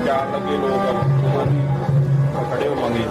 जान लगे लोग खड़े हो मंगे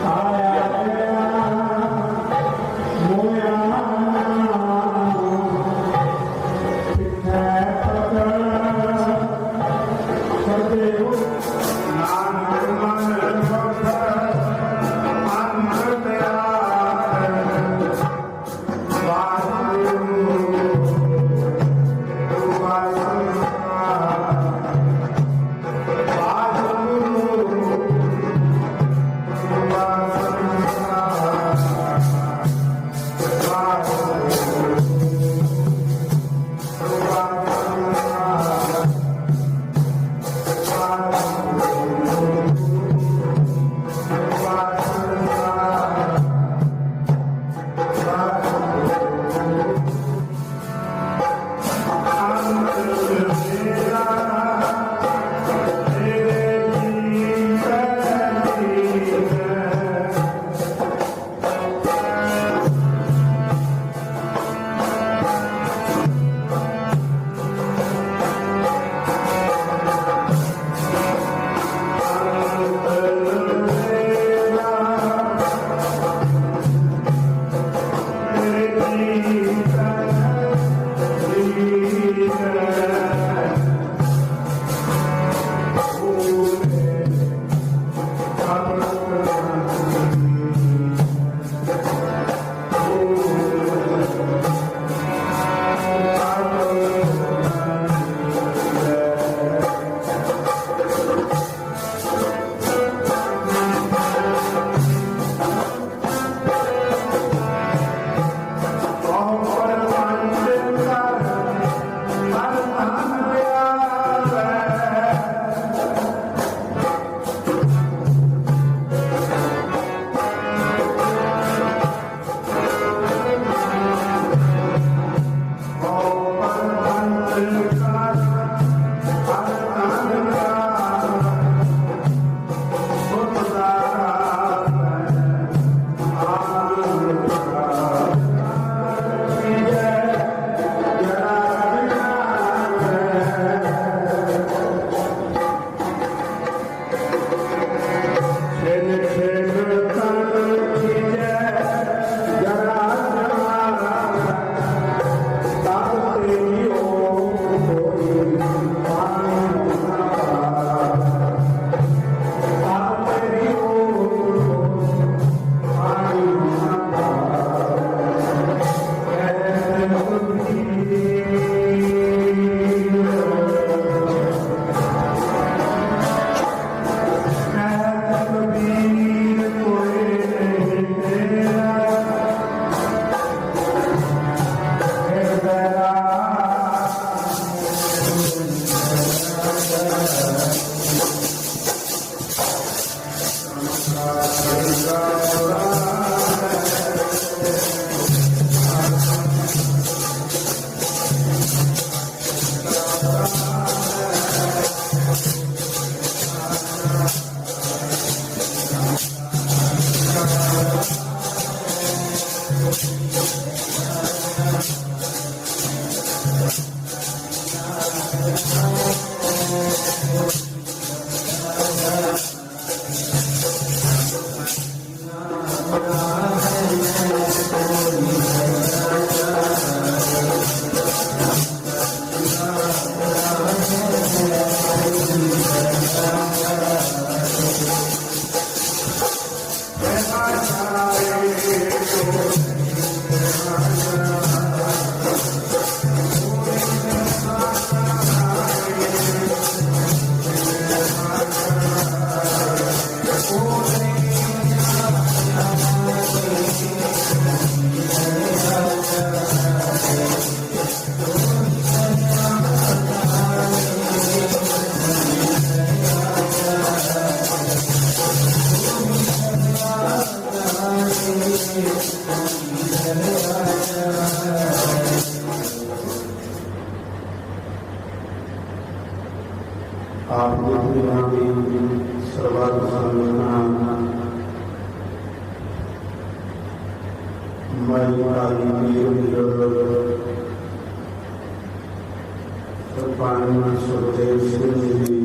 ਪਾਣੀ ਸੁਖਦੇਵ ਸਿੰਘ ਜੀ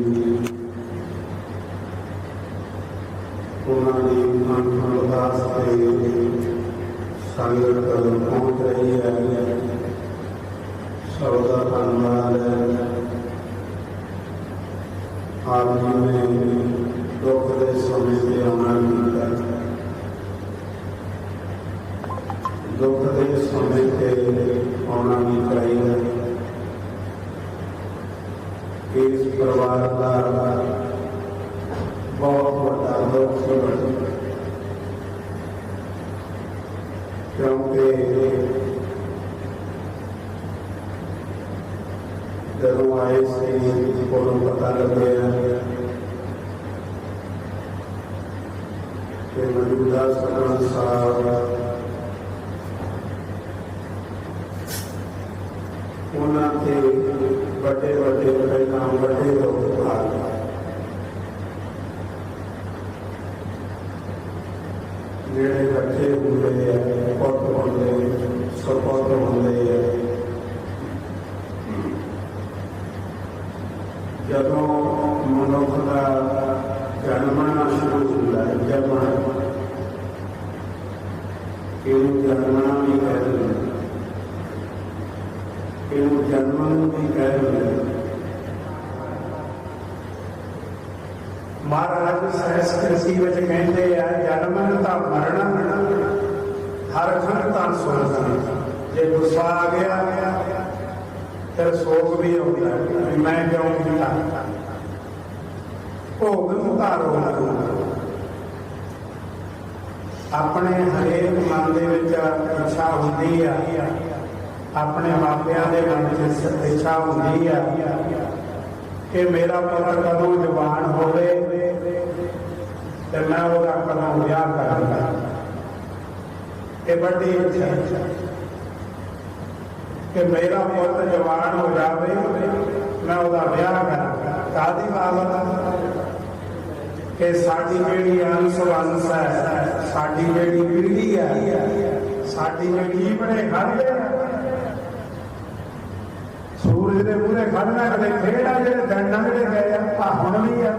ਉਹਨਾਂ ਦੀ ਅੰਤਮ ਅਰਦਾਸ ਤੇ ਸੰਗਤ ਪਹੁੰਚ ਰਹੀ ਹੈ। ਸਭ ਦਾ ਧੰਨਵਾਦ ਹੈ। ਆਪ ਜੀ ਨੇ ਦੁੱਖ ਦੇ ਸਮੇਂ ਤੇ ਆਉਣਾ ਕੀਤਾ, ਦੁੱਖ ਦੇ ਸਮੇਂ ਤੇ ਆਉਣਾ ਵੀ ਚਾਹੀਦਾ। ਇਸ ਪਰਿਵਾਰ ਦਾ ਬਹੁਤ ਵੱਡਾ ਦੁੱਖ ਸੀ, ਕਿਉਂਕਿ ਜਦੋਂ ਆਏ ਸੀ ਉਦੋਂ ਪਤਾ ਲੱਗਿਆ ਕਿ ਮੌਜੂਦਾ ਸਰਪੰਚ ਸਾਹਿਬ ਉਹਨਾਂ ਤੇ ਵੱਡੇ ਵੱਡੇ ਪਹਿਲਾਂ ਵੱਡੇ ਲੋਕ ਆ ਜਿਹੜੇ ਇਕੱਠੇ ਹੁੰਦੇ ਆ, ਪੁੱਤ ਹੁੰਦੇ, ਸਪੁੱਤ ਹੁੰਦੇ ਆ। ਜਦੋਂ ਮਨੁੱਖ ਦਾ ਜਨਮਣਾ ਸ਼ੁਰੂ ਹੁੰਦਾ ਹੈ, ਇਹਨੂੰ ਜਨਮਣਾ ਵੀ ਕਹਿੰਦੇ, ਇਹਨੂੰ ਜਨਮਣ ਨੂੰ ਵੀ ਕਹਿੰਦੇ। ਮਹਾਰਾਜ ਸੰਸਕ੍ਰਿਤੀ ਵਿੱਚ ਕਹਿੰਦੇ ਆ, ਜਨਮਨ ਤਾਂ ਮਰਨ, ਹਰ ਖੰਡ ਤਾਂ ਸੋਗ। ਜੇ ਗੁੱਸਾ ਆ ਗਿਆ ਫਿਰ ਸੋਗ ਵੀ ਆਉਂਦਾ ਹੈ, ਮੈਂ ਕਿਉਂ ਕੀਤਾ, ਭੋਗ ਨੂੰ ਧਾਰੋ। ਆਪਣੇ ਹਰੇਕ ਮਨ ਦੇ ਵਿੱਚ ਇੱਛਾ ਹੁੰਦੀ ਆ, ਆਪਣੇ ਮਾਪਿਆਂ ਦੇ ਮਨ ਵਿੱਚ ਇੱਛਾ ਹੁੰਦੀ ਆ ਕਿ ਮੇਰਾ ਪੁੱਤ ਕਦੋਂ ਜਵਾਨ ਹੋਵੇ ਤੇ ਮੈਂ ਉਹਦਾ ਕਦੋਂ ਵਿਆਹ ਕਰਾਂਗਾ। ਇਹ ਵੱਡੀ ਇੱਛਾ ਕਿ ਮੇਰਾ ਪੁੱਤ ਜਵਾਨ ਹੋ ਜਾਵੇ, ਮੈਂ ਉਹਦਾ ਵਿਆਹ ਕਰਾਂਗਾ। ਕਾਹਦੀ ਬਾਬਤ ਕਿ ਸਾਡੀ ਜਿਹੜੀ ਅੰਸ ਵੰਸ ਹੈ, ਸਾਡੀ ਜਿਹੜੀ ਪੀੜ੍ਹੀ ਹੈ, ਸਾਡੀ ਜਿਹੜੀ ਬੜੇ ਖੜਦੇ ਸੂਰਜ ਦੇ ਮੂਹਰੇ ਖੜਨਾ ਕਦੇ ਖੇੜਾ, ਜਿਹੜੇ ਦਿਨ ਲੰਘਦੇ ਗਏ ਆ ਹੁਣ ਵੀ ਆ।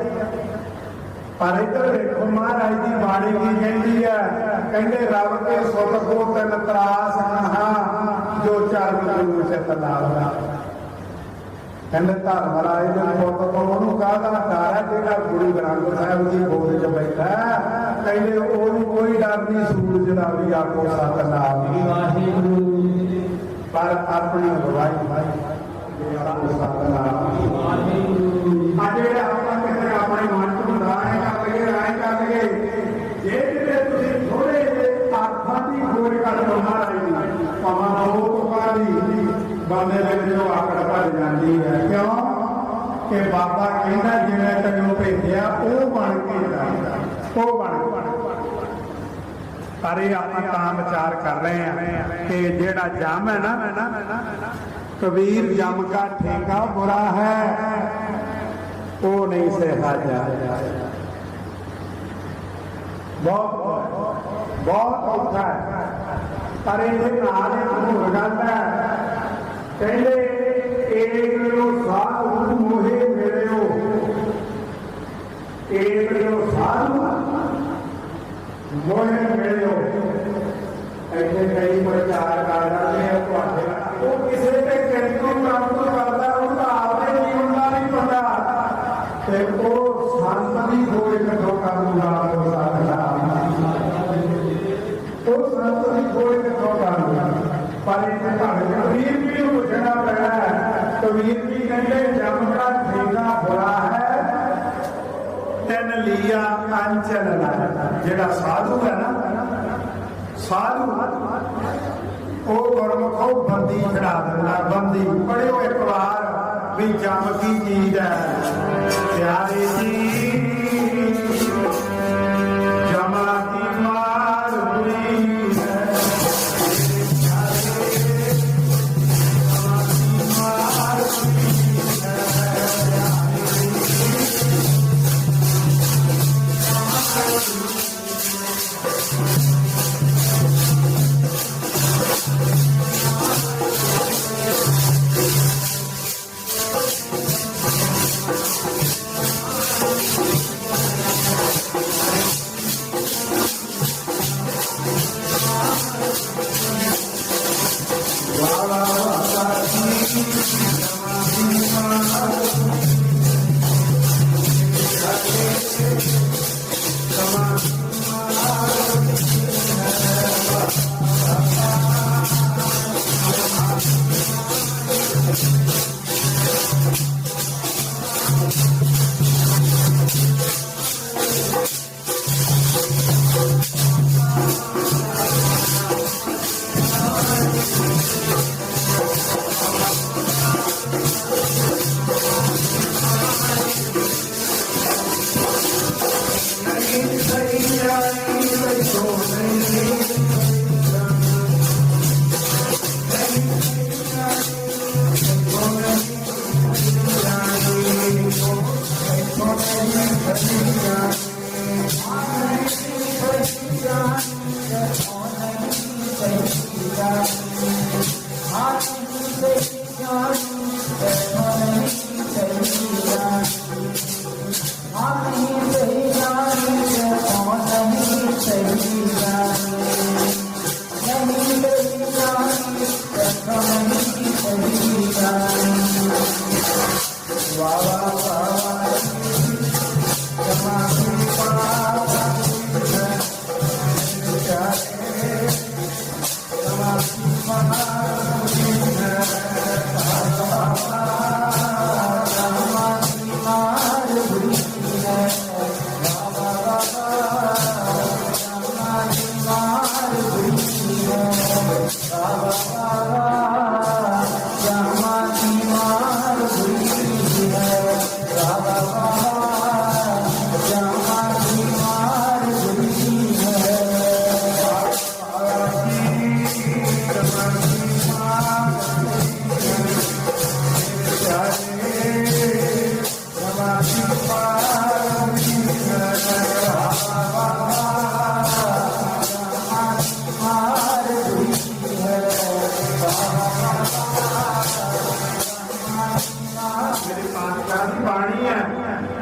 ਪਰ ਇੱਧਰ ਦੇਖੋ ਮਹਾਰਾਜ ਦੀ ਬਾਣੀ ਕੀ ਕਹਿੰਦੀ ਹੈ, ਕਹਿੰਦੇ ਰੱਬ ਕੇ ਸੁਖ ਕੋ ਤਨ ਤਰਾਸ ਕਹਾ ਜੋ ਚਰਨ ਗੁਰੂ ਸੇ ਤਲਾਵਾ। ਕਹਿੰਦੇ ਧਰਮ ਰਾਜ ਦੇ ਪੁੱਤ ਤੋਂ ਉਹਨੂੰ ਕਾਹਦਾ ਡਰ ਹੈ ਜਿਹੜਾ ਗੁਰੂ ਗ੍ਰੰਥ ਸਾਹਿਬ ਦੀ ਗੋਦ 'ਚ ਬੈਠਾ। ਕਹਿੰਦੇ ਉਹਨੂੰ ਕੋਈ ਡਰ ਨਹੀਂ ਸੂਰਜ ਦਾ ਵੀ, ਆਖੋ ਸਤਨਾਮ ਵਾਹਿਗੁਰੂ। ਪਰ ਆਪਣੀ ਗਵਾਹੀ ਜਿਹੜੇ ਆਪਾਂ ਕਿਸੇ ਆਪਣੇ ਮਨ ਤੋਂ ਰਾਏ ਕਰ ਲਈਏ, ਜੇ ਕਿਤੇ ਤੁਸੀਂ ਥੋੜੇ ਜਿਹੇ ਆਖਾਂ ਦੀ ਖੋਜ ਕਰ ਲਓ ਮਹਾਰਾਜ ਦੀ, ਭਾਵੇਂ ਦੋ ਤੁਕਾਂ ਦੀ ਬੰਦੇ ਦੇ ਵਿੱਚੋਂ ਆਕੜ ਭੱਜ ਜਾਂਦੀ ਹੈ। ਕਿਉਂ ਕਿ ਬਾਬਾ ਕਹਿੰਦਾ ਜਿਵੇਂ ਤੈਨੂੰ ਭੇਜਿਆ ਉਹ ਬਣ ਕੇ ਜਾਂਦਾ, ਉਹ ਬਣ ਪਰ ਇਹ ਆਪਾਂ ਤਾਂ ਵਿਚਾਰ ਕਰ ਰਹੇ ਹਾਂ ਕਿ ਜਿਹੜਾ ਜਮ ਹੈ ਨਾ, ਕਬੀਰ ਜਮ ਕਾ ਠੇਕਾ ਬੁਰਾ ਹੈ, ਉਹ ਨਹੀਂ ਸਹਾ ਜਾ। ਬਹੁਤ ਔਖਾ ਹੈ। ਪਰ ਇਹਦੇ ਨਾਲ ਇੱਕ ਹੋਰ ਗੱਲ ਹੈ, ਕਹਿੰਦੇ ਏਕ ਜੋ ਸਾਧੂ ਮੋਹੇ ਮਿਲਿਓ, ਏਕ ਜੋ ਸਾਧੂ ਮੋਹੇ ਮਿਲਿਓ। ਇੱਥੇ ਕਈ ਪ੍ਰਚਾਰ ਕਰ ਰਹੇ ਆ ਤੁਹਾਡੇ, ਉਹ ਕਿਸੇ ਤੇ ਕਿੰਤੂ ਪ੍ਰੰਤੂ ਕਰਦਾ, ਉਹਦਾ ਆਪਣੇ ਜੀਵਨ ਦਾ ਨਹੀਂ ਪਤਾ ਤੇ ਉਹ ਸੰਤ ਦੀ ਖੋਜ ਕਦੋਂ ਕਰੂਗਾ। ਉਹ ਸੰਤ ਦੀ ਖੋਜ ਕਦੋਂ ਕਰੂਗਾ। ਪਰ ਇੱਥੇ ਤੁਹਾਨੂੰ ਕਬੀਰ ਵੀ ਨੂੰ ਪੁੱਛਣਾ ਪੈਣਾ ਹੈ। ਕਬੀਰ ਵੀ ਕਹਿੰਦੇ ਜਮ ਦਾ ਠੇਕਾ ਬੁਰਾ ਹੈ, ਤਿੰਨ ਲੀਆ ਕੰਚਨ। ਜਿਹੜਾ ਸਾਧੂ ਹੈ ਨਾ, ਸਾਧੂ ਉਹ ਗੁਰਮੁਖੋਂ ਬੰਦੀ ਛੜਾ ਦਿੰਦਾ। ਬੰਦੀ ਪੜਿਓ ਇੱਕ ਵਾਰ ਵੀ ਜਮ ਕੀ ਚੀਜ਼ ਹੈ। ਪਿਆਰੇ ਜੀ ਜਮਾ ਕੀ ਮਾਰ ਹੋਈ ਹੈ,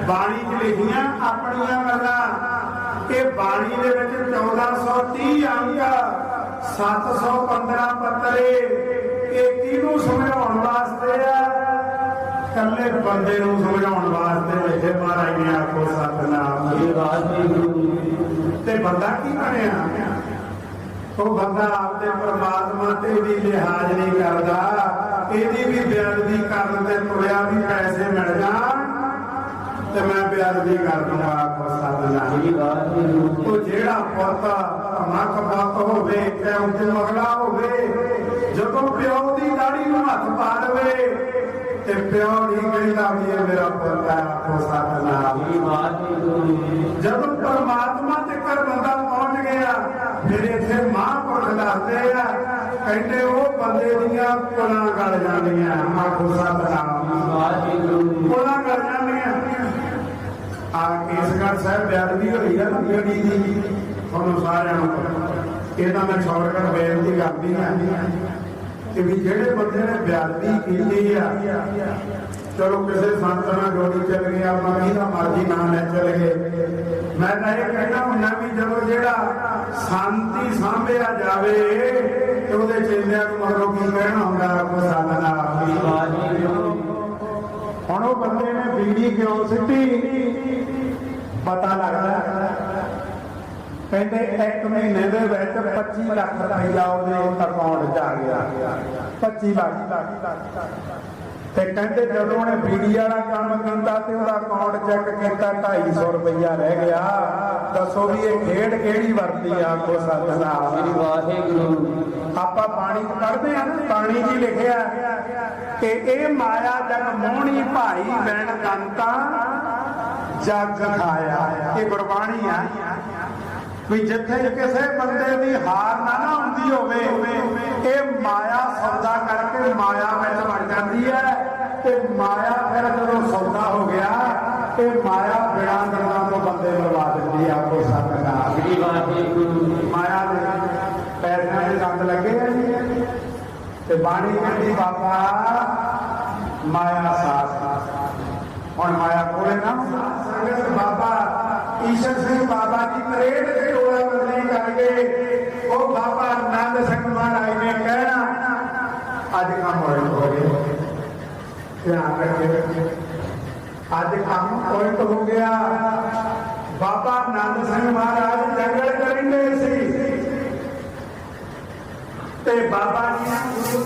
ਬਾਣੀ ਚ ਲਿਖੀਆਂ ਆਪਣੀਆਂ ਗੱਲਾਂ। ਇਹ ਬਾਣੀ ਦੇ ਵਿੱਚ 1430 ਅੰਕ 715 ਪੱਤਰੇ। ਇਹ ਕਿਹਨੂੰ ਸਮਝਾਉਣ ਵਾਸਤੇ ਆ? ਕੱਲੇ ਬੰਦੇ ਨੂੰ ਸਮਝਾਉਣ ਵਾਸਤੇ ਲਿਖੇ ਮਹਾਰਾਜ ਨੇ। ਆਖੋ ਸਤਿਨਾਮ ਜੀ ਵਾਹਿਗੁਰੂ। ਤੇ ਬੰਦਾ ਕੀ ਬਣਿਆ? ਉਹ ਬੰਦਾ ਆਪਦੇ ਪਰਮਾਤਮਾ ਤੇ ਵੀ ਲਿਹਾਜ਼ ਨਹੀਂ ਕਰਦਾ, ਇਹਦੀ ਵੀ ਬੇਅਦਬੀ ਕਰਨ ਤੇ ਤੁਰਿਆ ਵੀ ਪੈਸੇ ਮਿਲ ਜਾਣ ਤੇ ਮੈਂ ਬੇਅਦਬੀ ਕਰ ਦੂੰਗਾ। ਆਖੋ ਸਤਿਨਾਮ ਜੀ ਵਾਹਿਗੁਰੂ। ਉਹ ਜਿਹੜਾ ਪੁੱਤ ਮੱਖ ਪੁੱਤ ਹੋਵੇ ਤੇ ਉੱਤੇ ਮਗਲਾ ਹੋਵੇ, ਜਦੋਂ ਪਿਓ ਦੀ ਦਾੜੀ ਨੂੰ ਹੱਥ ਪਾ ਦੇਵੇ ਤੇ ਪਿਓ ਨਹੀਂ ਕਹਿੰਦਾ ਵੀ ਇਹ ਮੇਰਾ ਪੁੱਤ ਹੈ। ਆਖੋ ਸਤਿਨਾਮ ਜੀ ਵਾਹਿਗੁਰੂ। ਜਦੋਂ ਪਰਮਾਤਮਾ ਤੇ ਕਰ ਬੰਦਾ ਪਹੁੰਚ ਗਿਆ, ਫਿਰ ਇੱਥੇ ਮਹਾਂਪੁਰਖ ਦੱਸਦੇ ਆ, ਕਹਿੰਦੇ ਉਹ ਬੰਦੇ ਦੀਆਂ ਕੁਲਾਂ ਗਲ ਜਾਂਦੀਆਂ। ਆਖੋ ਸਤਿਨਾਮ ਜੀ ਵਾਹਿਗੁਰੂ। ਕੁਲਾਂ ਗਲ ਜਾਂਦੀਆਂ। ਆ ਕੇਸਗੜ੍ਹ ਸਾਹਿਬ ਬੇਅਦਬੀ ਹੋਈ ਆ ਨਾ ਜਿਹੜੀ ਦੀ, ਤੁਹਾਨੂੰ ਸਾਰਿਆਂ ਨੂੰ ਇਹ ਤਾਂ ਮੈਂ ਸ਼ੌਰਕਰ ਬੇਨਤੀ ਕਰਦੀ ਹਾਂ ਕਿ ਵੀ ਜਿਹੜੇ ਬੰਦੇ ਨੇ ਬੇਅਦਬੀ ਕੀਤੀ ਆ, ਚਲੋ ਕਿਸੇ ਸੰਤ ਨਾਲ ਜੋੜੀ ਚੱਲ ਗਏ, ਆਪਾਂ ਕਿਹਦਾ ਮਰਜ਼ੀ ਨਾਮ ਲੈ ਚੱਲ ਗਏ। ਮੈਂ ਤਾਂ ਇਹ ਕਹਿਣਾ ਹੁੰਦਾ ਵੀ ਜਦੋਂ ਜਿਹੜਾ ਸ਼ਾਂਤੀ ਸਾਂਭਿਆ ਜਾਵੇ ਤੇ ਉਹਦੇ ਚੇਲਿਆਂ ਨੂੰ ਮਗਰੋਂ ਕੀ ਕਹਿਣਾ ਹੁੰਦਾ? ਆਖੋ ਸਤਿਨਾਮ ਜੀ ਵਾਹਿਗੁਰੂ। ਹੁਣ ਉਹ ਬੰਦੇ ਨੇ ਬੀੜੀ ਕਿਉਂ ਸਿੱਟੀ? ਪਤਾ ਲੱਗਦਾ ਕਹਿੰਦੇ 1 ਮਹੀਨੇ ਦੇ ਵਿੱਚ 25 ਲੱਖ ਰੁਪਈਆ ਉਹਦੇ ਅਕਾਊਂਟ 'ਚ ਆ ਗਿਆ। 25 ਲੱਖ। ਤੇ ਕਹਿੰਦੇ ਜਦੋਂ ਉਹਨੇ ਬੀੜੀ ਵਾਲਾ ਕੰਮ ਕੀਤਾ ਤੇ ਉਹਦਾ ਅਕਾਊਂਟ ਚੈੱਕ ਕੀਤਾ 250 ਰੁਪਈਆ ਰਹਿ ਗਿਆ। ਦੱਸੋ ਵੀ ਇਹ ਖੇਡ ਕਿਹੜੀ ਵਰਤੀ? ਆਖੋ ਸਤਿਨਾਮ ਜੀ ਵਾਹਿਗੁਰੂ। ਆਪਾਂ ਪਾਣੀ ਪੜ੍ਹਦੇ ਆ, ਪਾਣੀ 'ਚ ਲਿਖਿਆ ਕਿ ਇਹ ਮਾਇਆ ਜਗ ਮੋਹਣੀ ਭਾਈ ਬੈਣ ਕੰਤਾ ਜਗ ਖਾਇਆ। ਇਹ ਗੁਰਬਾਣੀ ਆ ਵੀ ਜਿੱਥੇ ਕਿਸੇ ਬੰਦੇ ਦੀ ਹਾਰ ਨਾ ਹੁੰਦੀ ਹੋਵੇ, ਇਹ ਮਾਇਆ ਸੌਦਾ ਕਰਕੇ ਮਾਇਆ ਵਿੱਚ ਵੜ ਜਾਂਦੀ ਹੈ। ਤੇ ਮਾਇਆ ਫਿਰ ਜਦੋਂ ਸੌਦਾ ਹੋ ਗਿਆ, ਇਹ ਮਾਇਆ ਬਿਨਾਂ ਗੱਲਾਂ ਤੋਂ ਬੰਦੇ ਮਰਵਾ ਦਿੰਦੀ ਆ। ਆਖੋ ਸਤਿਨਾਮ ਜੀ ਵਾਹਿਗੁਰੂ। ਮਾਇਆ ਦੇ ਪੈਸਿਆਂ ਦੇ ਦੰਦ ਲੱਗੇ ਆ ਜੀ। ਤੇ ਬਾਣੀ ਕਹਿੰਦੀ ਬਾਬਾ ਮਾਇਆ ਸਾਥ। ਹੁਣ ਮਾਇਆ ਕੋਲੇ ਨਾ ਸੰਗਤ ਬਾਬਾ ਈਸ਼ਰ ਸਿੰਘ ਬਾਬਾ ਜੀ ਪਰੇਡ ਤੇ ਟੋਲਾ ਬਦਲੀ ਕਰ ਗਏ। ਉਹ ਬਾਬਾ ਆਨੰਦ ਸਿੰਘ ਮਹਾਰਾਜ ਨੇ ਕਹਿਣਾ ਅੱਜ ਕੰਮ ਹੋ ਗਏ। ਧਿਆਨ ਰੱਖੇ, ਅੱਜ ਕੰਮ ਉਲਟ ਹੋ ਗਿਆ। ਬਾਬਾ ਆਨੰਦ ਸਿੰਘ ਮਹਾਰਾਜ ਜੰਗਲ ਕਰਿੰਦੇ ਸੀ ਤੇ ਬਾਬਾ ਜੀ ਨੇ ਗੁਰੂ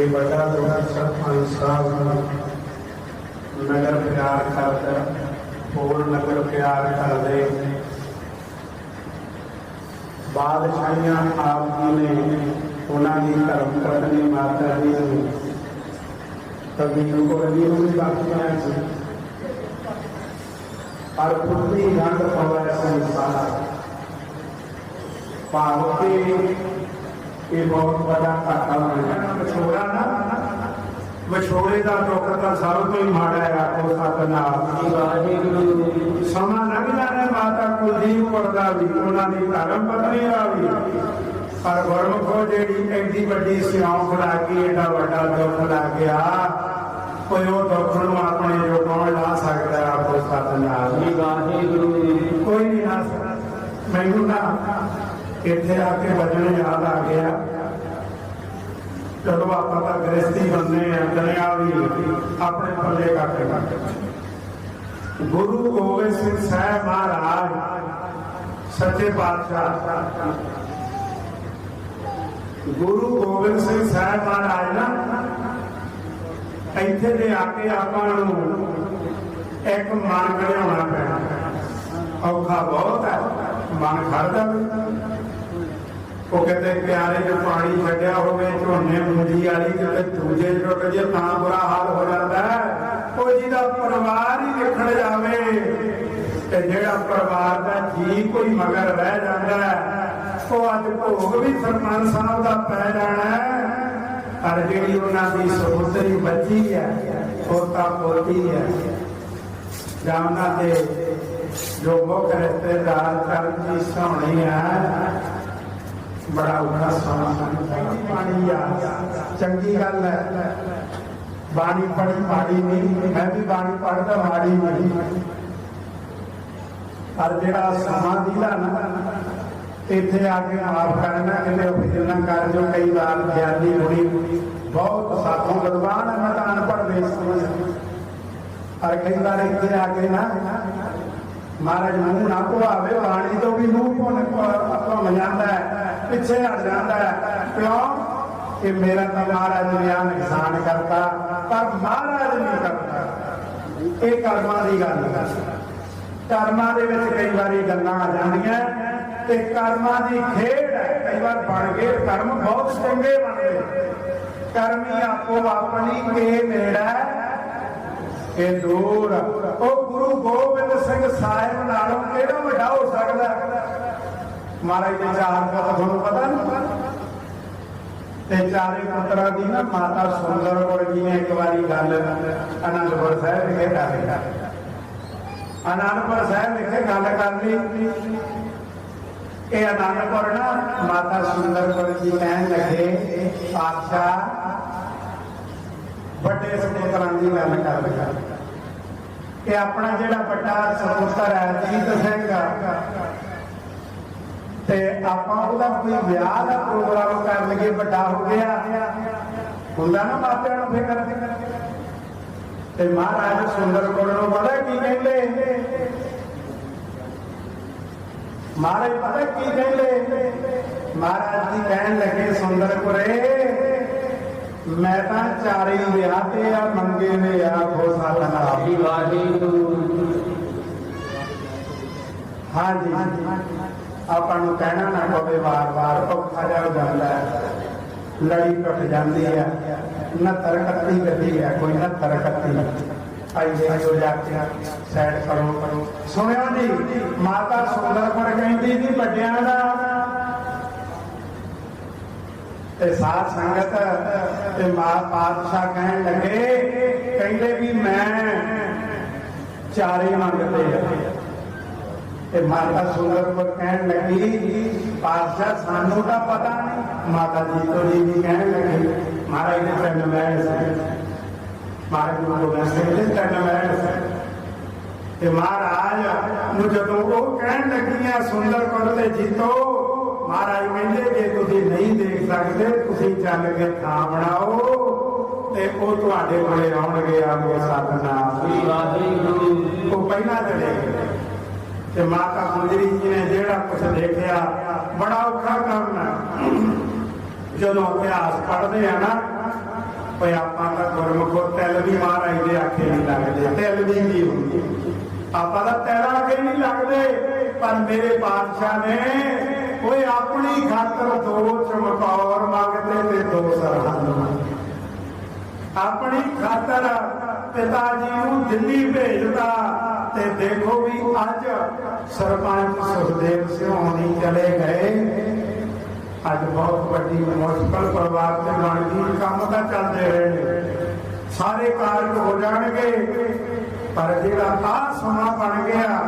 ਇਹ ਵੱਡਾ ਦੋੜਾ ਸਰਪੰਚ ਸਾਹਿਬ ਨੂੰ ਨਗਰ ਪਿਆਰ ਕਰਦਾ, ਹੋਰ ਨਗਰ ਪਿਆਰ ਕਰਦੇ। ਬਾਦਸ਼ਾਹੀਆਂ ਆਪ ਜੀ ਨੇ ਉਹਨਾਂ ਦੀ ਧਰਮ ਪਤਨੀ ਮਾਤਾ ਜੀ ਨੂੰ ਕਵੀ ਨੂੰ ਵੀ ਬਖਸ਼ਿਆ ਸੀ। ਪਰ ਪੁੱਤਰੀ ਰੰਗ ਪਵੈ ਸੰਸਾਰ ਭਾਵ ਕਿ ਇਹ ਬਹੁਤ ਵੱਡਾ ਘਾਟਾ ਬਣਿਆ। ਵਿਛੋੜਾ ਨਾ, ਵਿਛੋੜੇ ਦਾ ਦੁੱਖ ਤਾਂ ਸਭ ਤੋਂ ਹੀ ਮਾੜਾ ਹੈ। ਆਪੋ ਸਤਨਾਮ ਵਾਹਿਗੁਰੂ। ਸਮਾਂ ਲੰਘਦਾ ਹੈ ਮਾਤਾ ਕੁਲਦੀਪ ਕੌਰ ਦਾ ਵੀ, ਉਹਨਾਂ ਦੀ ਧਰਮ ਪਤਨੀ ਦਾ ਵੀ, ਪਰ ਗੁਰਮੁਖੋ ਜਿਹੜੀ ਐਡੀ ਵੱਡੀ ਸਿਆਉਂ ਲਾ ਕੇ ਏਡਾ ਵੱਡਾ ਦੁੱਖ ਲੱਗ ਗਿਆ, ਕੋਈ ਉਹ ਦੁੱਖ ਨੂੰ ਆਪਣੇ ਜੋ ਕੌਣ ਲਾ ਸਕਦਾ। ਆਪੋ ਸਤਨਾਮ ਵਾਹਿਗੁਰੂ। ਕੋਈ ਨਹੀਂ ਲਾ ਸਕਦਾ। ਮੈਨੂੰ ਨਾ ਇੱਥੇ ਆ ਕੇ ਵਜਣ ਯਾਦ ਆ ਗਿਆ, ਚਲੋ ਆਪਾਂ ਤਾਂ ਗ੍ਰਸਤੀ ਬੰਦੇ ਆ, ਦੁਨੀਆ ਵੀ ਆਪਣੇ ਪੱਲੇ ਕੱਟ। ਗੁਰੂ ਗੋਬਿੰਦ ਸਿੰਘ ਸਾਹਿਬ ਮਹਾਰਾਜ ਸੱਚੇ ਪਾਤਸ਼ਾਹ, ਗੁਰੂ ਗੋਬਿੰਦ ਸਿੰਘ ਸਾਹਿਬ ਮਹਾਰਾਜ ਨਾ ਇੱਥੇ ਦੇ ਆ ਕੇ ਆਪਾਂ ਨੂੰ ਇੱਕ ਮਨ ਬਣਾਉਣਾ ਪੈਣਾ। ਔਖਾ ਬਹੁਤ ਹੈ, ਮਨ ਖੜਦਾ ਵੀ। ਉਹ ਕਹਿੰਦੇ ਪਿਆਰੇ ਚ ਪਾਣੀ ਛੱਡਿਆ ਹੋਵੇ ਝੋਨੇ ਮੂੰਜੀ ਵਾਲੀ, ਕਿਤੇ ਦੂਜੇ ਟੁੱਟ ਜੇ ਤਾਂ ਬੁਰਾ ਹਾਲ ਹੋ ਜਾਂਦਾ ਹੈ। ਉਹ ਜਿਹਦਾ ਪਰਿਵਾਰ ਹੀ ਵਿਖੜ ਜਾਵੇ ਤੇ ਜਿਹੜਾ ਪਰਿਵਾਰ ਦਾ ਜੀ ਕੋਈ ਮਗਰ ਰਹਿ ਜਾਂਦਾ ਹੈ, ਉਹ ਅੱਜ ਭੋਗ ਵੀ ਸਰਪੰਚ ਸਾਹਿਬ ਦਾ ਪੈ ਜਾਣਾ ਹੈ। ਪਰ ਜਿਹੜੀ ਉਹਨਾਂ ਦੀ ਸਹੋਦਰੀ ਬੱਚੀ ਹੈ, ਪੋਤਾ ਪੋਤੀ ਹੈ, ਜਾਂ ਉਹਨਾਂ ਦੇ ਜੋ ਮੁੱਖ ਰਿਸ਼ਤੇਦਾਰ ਚਰਨਜੀਤ ਸੋਹਣੀ ਹੈ, ਬੜਾ ਔਖਾ ਸਮਾਂ। ਬਾਣੀ ਆ ਚੰਗੀ ਗੱਲ ਹੈ, ਬਾਣੀ ਪੜ੍ਹੀ ਮਾੜੀ ਨਹੀਂ, ਮੈਂ ਵੀ ਬਾਣੀ ਪੜ੍ਹਦਾ ਮਾੜੀ ਨਹੀਂ। ਪਰ ਜਿਹੜਾ ਸਮਾਂ ਦੀਦਾ ਨਾ ਇੱਥੇ ਆ ਕੇ ਮਾਫ ਕਰਨਾ, ਕਿਤੇ ਫਿਕਰ ਨਾ ਕਰ ਜੋ ਕਈ ਵਾਰ ਗਿਆਨੀ ਹੋਣੀ ਬਹੁਤ ਸਾਥੋਂ ਗਦਵਾਨ ਹੈ। ਮੈਂ ਤਾਂ ਅਨਪੜ੍ਹ ਵੇਖ ਪਰ ਕਈ ਵਾਰ ਇੱਥੇ ਆ ਕੇ ਨਾ ਮਹਾਰਾਜ ਮੂੰਹ ਨਾ ਧੁਆਵੇ, ਬਾਣੀ ਤੋਂ ਵੀ ਮੂੰਹ ਭੁੰਨ ਜਾਂਦਾ ਹੈ, ਪਿੱਛੇ ਹਟ ਜਾਂਦਾ ਹੈ। ਕਿਉਂ ਕਿ ਮੇਰਾ ਤਾਂ ਮਹਾਰਾਜ ਨੇ ਆ ਨੁਕਸਾਨ ਕਰਤਾ, ਪਰ ਮਹਾਰਾਜ ਨਹੀਂ ਕਰਦਾ। ਇਹ ਕਰਮਾਂ ਦੀ ਗੱਲ ਹੈ। ਕਰਮਾਂ ਦੇ ਵਿੱਚ ਕਈ ਵਾਰੀ ਗੱਲਾਂ ਆ ਜਾਂਦੀਆਂ ਤੇ ਕਰਮਾਂ ਦੀ ਖੇਡ ਹੈ। ਕਈ ਵਾਰ ਬਣ ਗਏ ਕਰਮ ਬਹੁਤ ਚੰਗੇ ਬਣਦੇ। ਕਰਮੀ ਆਪੋ ਆਪਣੀ ਕੇ ਮੇੜਾ ਇਹ ਦੂਰ। ਉਹ ਗੁਰੂ ਗੋਬਿੰਦ ਸਿੰਘ ਸਾਹਿਬ ਨਾਲੋਂ ਕਿਹੜਾ ਵੱਡਾ ਹੋ ਸਕਦਾ? ਮਹਾਰਾਜ ਦੇ ਚਾਰ ਪੁੱਤ ਤੁਹਾਨੂੰ ਪਤਾ ਨਹੀਂ, ਤੇ ਚਾਰੇ ਪੁੱਤਰਾਂ ਦੀ ਨਾ ਮਾਤਾ ਸੁੰਦਰ ਕੌਰ ਜੀ ਨੇ ਇੱਕ ਵਾਰੀ ਗੱਲ ਅਨੰਦਪੁਰ ਸਾਹਿਬ ਵਿਖੇ ਕਰ ਅਨੰਦਪੁਰ ਸਾਹਿਬ ਵਿਖੇ ਗੱਲ ਕਰ ਲਈ। ਇਹ ਅਨੰਦਪੁਰ ਨਾ ਮਾਤਾ ਸੁੰਦਰ ਕੌਰ ਜੀ ਕਹਿਣ ਲੱਗੇ, ਪਾਤਸ਼ਾਹ ਵੱਡੇ ਸਪੁੱਤਰਾਂ ਦੀ ਗੱਲ ਕਰ ਰਿਹਾ ਕਿ ਆਪਣਾ ਜਿਹੜਾ ਵੱਡਾ ਸਪੁੱਤਰ ਹੈ ਜੀਤ ਸਿੰਘ, ਤੇ ਆਪਾਂ ਉਹਦਾ ਕੋਈ ਵਿਆਹ ਦਾ ਪ੍ਰੋਗਰਾਮ ਕਰ ਲਈਏ, ਵੱਡਾ ਹੋ ਗਿਆ ਹੁੰਦਾ ਨਾ ਮਾਪਿਆਂ ਨੂੰ ਫਿਕਰ। ਤੇ ਮਹਾਰਾਜ ਸੁੰਦਰ ਕੌਰ ਨੂੰ ਪਤਾ ਕੀ ਕਹਿੰਦੇ? ਮਹਾਰਾਜ ਪਤਾ ਕੀ ਕਹਿੰਦੇ? ਮਹਾਰਾਜ ਜੀ ਕਹਿਣ ਲੱਗੇ, ਸੁੰਦਰ ਕੌਰੇ ਮੈਂ ਤਾਂ ਚਾਰੇ ਵਿਆਹ ਤੇ ਆ, ਮੰਗੇ ਨੇ ਆ ਹੋ ਸਤਨਾਮ ਵਾਹਿਗੁਰੂ। ਹਾਂਜੀ ਆਪਾਂ ਨੂੰ ਕਹਿਣਾ ਨਾ ਪਵੇ ਵਾਰ-ਵਾਰ, ਔਖਾ ਜਿਹਾ ਹੋ ਜਾਂਦਾ ਹੈ, ਲੜੀ ਟੁੱਟ ਜਾਂਦੀ ਹੈ। 69 ਗੱਡੀ ਹੈ, ਕੋਈ 69 ਆਈਏ ਜੋ ਜਾ ਕੇ ਸਾਈਡ ਕਰੋ। ਸੁਣਿਓ ਜੀ, ਮਾਤਾ ਸੁੰਦਰ ਕੌਰ ਕਹਿੰਦੀ ਸੀ ਵੱਡਿਆਂ ਦਾ ਤੇ ਸਾਧ ਸੰਗਤ ਤੇ ਮਾਂ ਪਾਤਸ਼ਾਹ ਕਹਿਣ ਲੱਗੇ, ਕਹਿੰਦੇ ਵੀ ਮੈਂ ਚਾਰੇ ਮੰਗਦੇ। ਤੇ ਮਾਤਾ ਸੁੰਦਰ ਕੌਰ ਕਹਿਣ ਲੱਗੀ, ਪਾਤਸ਼ਾਹ ਸਾਨੂੰ ਤਾਂ ਪਤਾ ਨਹੀਂ। ਮਾਤਾ ਜੀ ਤੋਂ ਜੀ ਵੀ ਕਹਿਣ ਲੱਗੀ, ਮਹਾਰਾਜ ਦੇ ਪਿੰਡ ਮਹਿਲ ਸੀ, ਮਹਾਰਾਜ ਨੂੰ ਗੋਬਿੰਦ ਸਿੰਘ ਦੇ ਪਿੰਡ ਮਹਿਲ ਸੀ। ਤੇ ਮਹਾਰਾਜ ਨੂੰ ਜਦੋਂ ਉਹ ਕਹਿਣ ਲੱਗੀਆਂ ਸੁੰਦਰ ਕੌਰ ਤੇ ਜੀਤੋ, ਮਹਾਰਾਜ ਕਹਿੰਦੇ ਜੇ ਤੁਸੀਂ ਨਹੀਂ ਦੇਖ ਸਕਦੇ ਤੁਸੀਂ ਚੱਲ ਕੇ ਥਾਂ ਬਣਾਓ ਤੇ ਉਹ ਤੁਹਾਡੇ ਕੋਲੇ ਆਉਣਗੇ। ਆਪੋ ਸਤਨਾਮ ਵਾਹਿਗੁਰੂ। ਉਹ ਪਹਿਲਾਂ ਚਲੇ ਗਏ ਤੇ ਮਾਤਾ ਗੁਜਰੀ ਜੀ ਨੇ ਜਿਹੜਾ ਕੁਛ ਦੇਖਿਆ ਬੜਾ ਔਖਾ ਕੰਮ ਹੈ। ਜਦੋਂ ਇਤਿਹਾਸ ਪੜ੍ਹਦੇ ਆ ਨਾ ਓਏ ਆਪਾਂ ਤਾਂ ਗੁਰਮੁਖੋ ਤਿਲ ਵੀ ਮਹਾਰਾਜ ਦੇ ਆਖੇ ਨਹੀਂ ਲੱਗਦੇ, ਤਿਲ ਵੀ ਨਹੀਂ ਹੁੰਦੀ, ਆਪਾਂ ਤਾਂ ਤਿਲਾਂ ਅੱਗੇ ਨਹੀਂ ਲੱਗਦੇ। ਪਰ ਮੇਰੇ ਪਾਤਸ਼ਾਹ ਨੇ ਓਏ ਆਪਣੀ ਖਾਤਰ 2 ਚਮਕੌਰ ਮੰਗਦੇ ਤੇ 2 ਸਰਹੰਦ, ਆਪਣੀ ਖਾਤਰ ਪਿਤਾ ਜੀ ਨੂੰ ਦਿੱਲੀ ਭੇਜਦਾ। ਤੇ ਦੇਖੋ ਵੀ ਅੱਜ ਸਰਪੰਚ ਸੁਖਦੇਵ ਸਿੰਘ ਹੋਣੀ ਚਲੇ ਗਏ, ਅੱਜ ਬਹੁਤ ਵੱਡੀ ਮੁਸ਼ਕਲ ਪਰਿਵਾਰ ਤੇ ਬਣ ਗਈ। ਕੰਮ ਤਾਂ ਚੱਲਦੇ ਰਹੇ ਨੇ, ਸਾਰੇ ਕਾਰਜ ਹੋ ਜਾਣਗੇ, ਪਰ ਜਿਹੜਾ ਆਹ ਸਮਾਂ ਬਣ ਗਿਆ,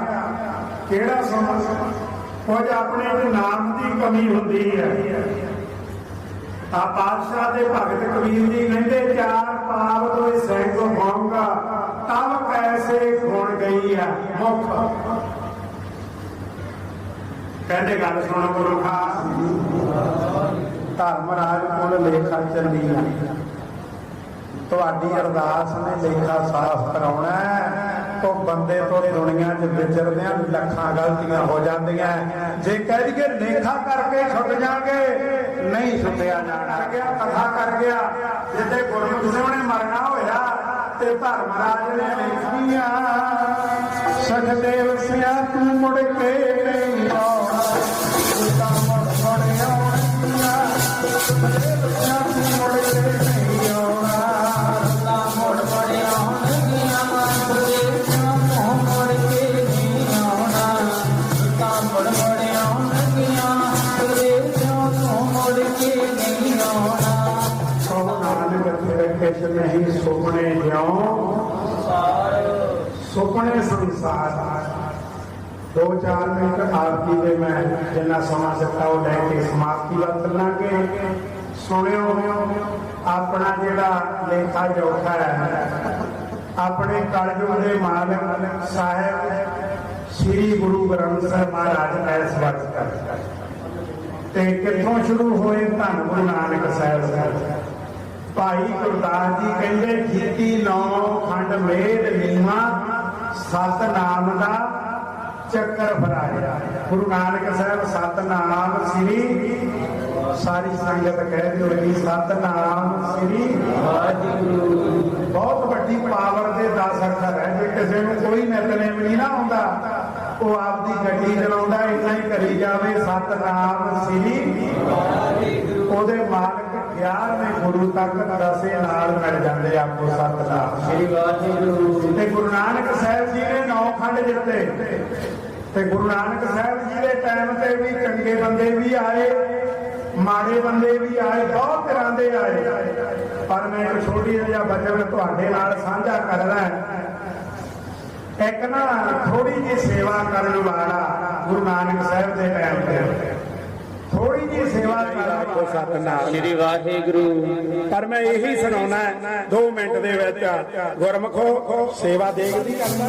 ਕਿਹੜਾ ਸਮਾਂ? ਕੁਝ ਆਪਣੇ ਦੇ ਨਾਮ ਦੀ ਕਮੀ ਹੁੰਦੀ ਹੈ। ਆ ਪਾਤਸ਼ਾਹ ਦੇ ਭਗਤ ਕਬੀਰ ਜੀ ਕਹਿੰਦੇ 4 ਪਾਵ ਤੋਏ ਸੈਂਕੋ ਹੋਊਗਾ ਤਬ ਕੈਸੇ ਗੁਣ ਗਈ ਆ ਮੁਖ। ਕਹਿੰਦੇ ਗੱਲ ਸੁਣ ਗੁਰੂ ਖਾਸ ਧਰਮਰਾਜ ਕੋਲ ਲੇਖਾ ਚੱਲੀ ਆ, ਤੁਹਾਡੀ ਅਰਦਾਸ ਨੇ ਲੇਖਾ ਸਾਫ਼ ਕਰਾਉਣਾ। ਤੋਂ ਬੰਦੇ ਤੋਂ ਦੁਨੀਆ 'ਚ ਵਿਚਰਦਿਆਂ ਲੱਖਾਂ ਗਲਤੀਆਂ ਹੋ ਜਾਂਦੀਆਂ। ਜੇ ਕਹਿ ਦਈਏ ਲੇਖਾ ਕਰਕੇ ਛੁੱਟ ਜਾਗੇ, ਨਹੀਂ ਛੁੱਟਿਆ ਜਾਣਾ। ਗਿਆ ਕਥਾ ਕਰ ਗਿਆ, ਜਿੱਦੇ ਗੁਰਮੁਖ ਸਿੰਘ ਨੇ ਮਰਨਾ ਹੋਇਆ ਤੇ ਧਰਮਰਾਜ ਨੇ ਲਿਖੀਆਂ, ਸਖਦੇਵ ਸਿਆ ਤੂੰ ਮੁੜ ਕੇ ਨਹੀਂ ਆਉਣਾ, ਤੂੰ ਤਾਂ ਮੁੜ ਆਉਣਾ, ਸਖਦੇਵ ਸਿਆ ਤੂੰ ਮੁੜ ਕੇ ਨਹੀਂ ਆਉਣਾ, ਤਾਂ ਮੁੜ ਆਉਣਗੀਆਂ, ਸਖਦੇਵ ਸਿਆ ਤੂੰ ਮੁੜ ਕੇ ਨਹੀਂ ਆਉਣਾ, ਤਾਂ ਮੁੜ ਆਉਣਗੀਆਂ, ਸਖਦੇਵ ਸਿਆ ਤੂੰ ਮੁੜ ਕੇ ਨਹੀਂ ਆਉਣਾ। ਸੋ ਨਾਨਕ ਤੇਰੇ ਕਿਛ ਨਹੀਂ ਸੁਪਨੇ ਜਿਉਂ ਸੁਪਨੇ ਸੰਸਾਰ। 2-4 ਮਿੰਟ ਆਰਤੀ ਦੇ ਮੈਂ ਜਿੰਨਾ ਸਮਾਂ ਦਿੱਤਾ ਉਹ ਲੈ ਕੇ ਸਮਾਪਤੀ ਵੱਲ ਚੱਲਾਂਗੇ। ਸੁਣਿਓ, ਆਪਣਾ ਜਿਹੜਾ ਲੇਖਾ ਜੋਖਾ ਹੈ, ਆਪਣੇ ਕਲਯੁਗ ਦੇ ਮਾਲਕ ਸਾਹਿਬ ਸ੍ਰੀ ਗੁਰੂ ਗ੍ਰੰਥ ਸਾਹਿਬ ਮਹਾਰਾਜ ਇਸ ਵਕਤ ਕਰ ਤੇ ਕਿੱਥੋਂ ਸ਼ੁਰੂ ਹੋਏ? ਧੰਨ ਗੁਰੂ ਨਾਨਕ ਸਾਹਿਬ। ਭਾਈ ਗੁਰਦਾਸ ਜੀ ਕਹਿੰਦੇ ਜੀਤੀ 9 ਖੰਡ ਮੇਦ ਨੀਹਾਂ, ਸਤਨਾਮ ਦਾ ਚੱਕਰ ਫਰਾਇਆ। ਗੁਰੂ ਨਾਨਕ ਸਾਹਿਬ ਸਤਨਾਮ ਸ੍ਰੀ, ਸਾਰੀ ਸੰਗਤ ਕਹਿ ਦਿਓ ਜੀ ਸਤਨਾਮ ਸ੍ਰੀ ਵਾਹਿਗੁਰੂ। ਬਹੁਤ ਵੱਡੀ ਪਾਵਰ ਦੇ 10 ਅੱਖਰ ਹੈ। ਜੇ ਕਿਸੇ ਨੂੰ ਕੋਈ ਨਿਤਨੇਮ ਨਹੀਂ ਨਾ ਆਉਂਦਾ, ਉਹ ਆਪਦੀ ਗੱਡੀ ਚਲਾਉਂਦਾ ਇੰਨਾ ਹੀ ਕਰੀ ਜਾਵੇ ਸਤਨਾਮ ਸ੍ਰੀ ਵਾਹਿਗੁਰੂ। ਉਹਦੇ ਮਾਲਕ 11ਵੇਂ ਗੁਰੂ ਤੱਕ ਦਸੇ ਨਾਲ ਮਿਲ ਜਾਂਦੇ ਆਪੋ ਸਤਨਾਮ ਸ੍ਰੀ ਵਾਹਿਗੁਰੂ। ਤੇ ਗੁਰੂ ਨਾਨਕ ਸਾਹਿਬ ਜੀ ਨੇ 9 ਖੰਡ ਜਿੱਤੇ। ਤੇ ਗੁਰੂ ਨਾਨਕ ਸਾਹਿਬ ਜੀ ਦੇ ਟਾਈਮ ਤੇ ਵੀ ਚੰਗੇ ਬੰਦੇ ਵੀ ਆਏ, ਮਾੜੇ ਬੰਦੇ ਵੀ ਆਏ, ਬਹੁਤ ਤਰ੍ਹਾਂ ਦੇ ਆਏ। ਪਰ ਮੈਂ ਇੱਕ ਛੋਟੀ ਜਿਹਾ ਬਚਨ ਤੁਹਾਡੇ ਨਾਲ ਸਾਂਝਾ ਕਰਨਾ। ਇੱਕ ਨਾ ਥੋੜੀ ਜਿਹੀ ਸੇਵਾ ਕਰਨ ਵਾਲਾ ਗੁਰੂ ਨਾਨਕ ਸਾਹਿਬ ਦੇ ਟਾਈਮ ਤੇ ਥੋੜੀ ਜਿਹੀ ਸੇਵਾ ਕਰਨ ਸਤਨਾਮ ਸ੍ਰੀ ਵਾਹਿਗੁਰੂ। ਪਰ ਮੈਂ ਇਹੀ ਸੁਣਾਉਣਾ 2 ਮਿੰਟ ਦੇ ਵਿੱਚ। ਗੁਰਮਖੋ ਸੇਵਾ ਦੇਖਦੀ ਕਰਨਾ।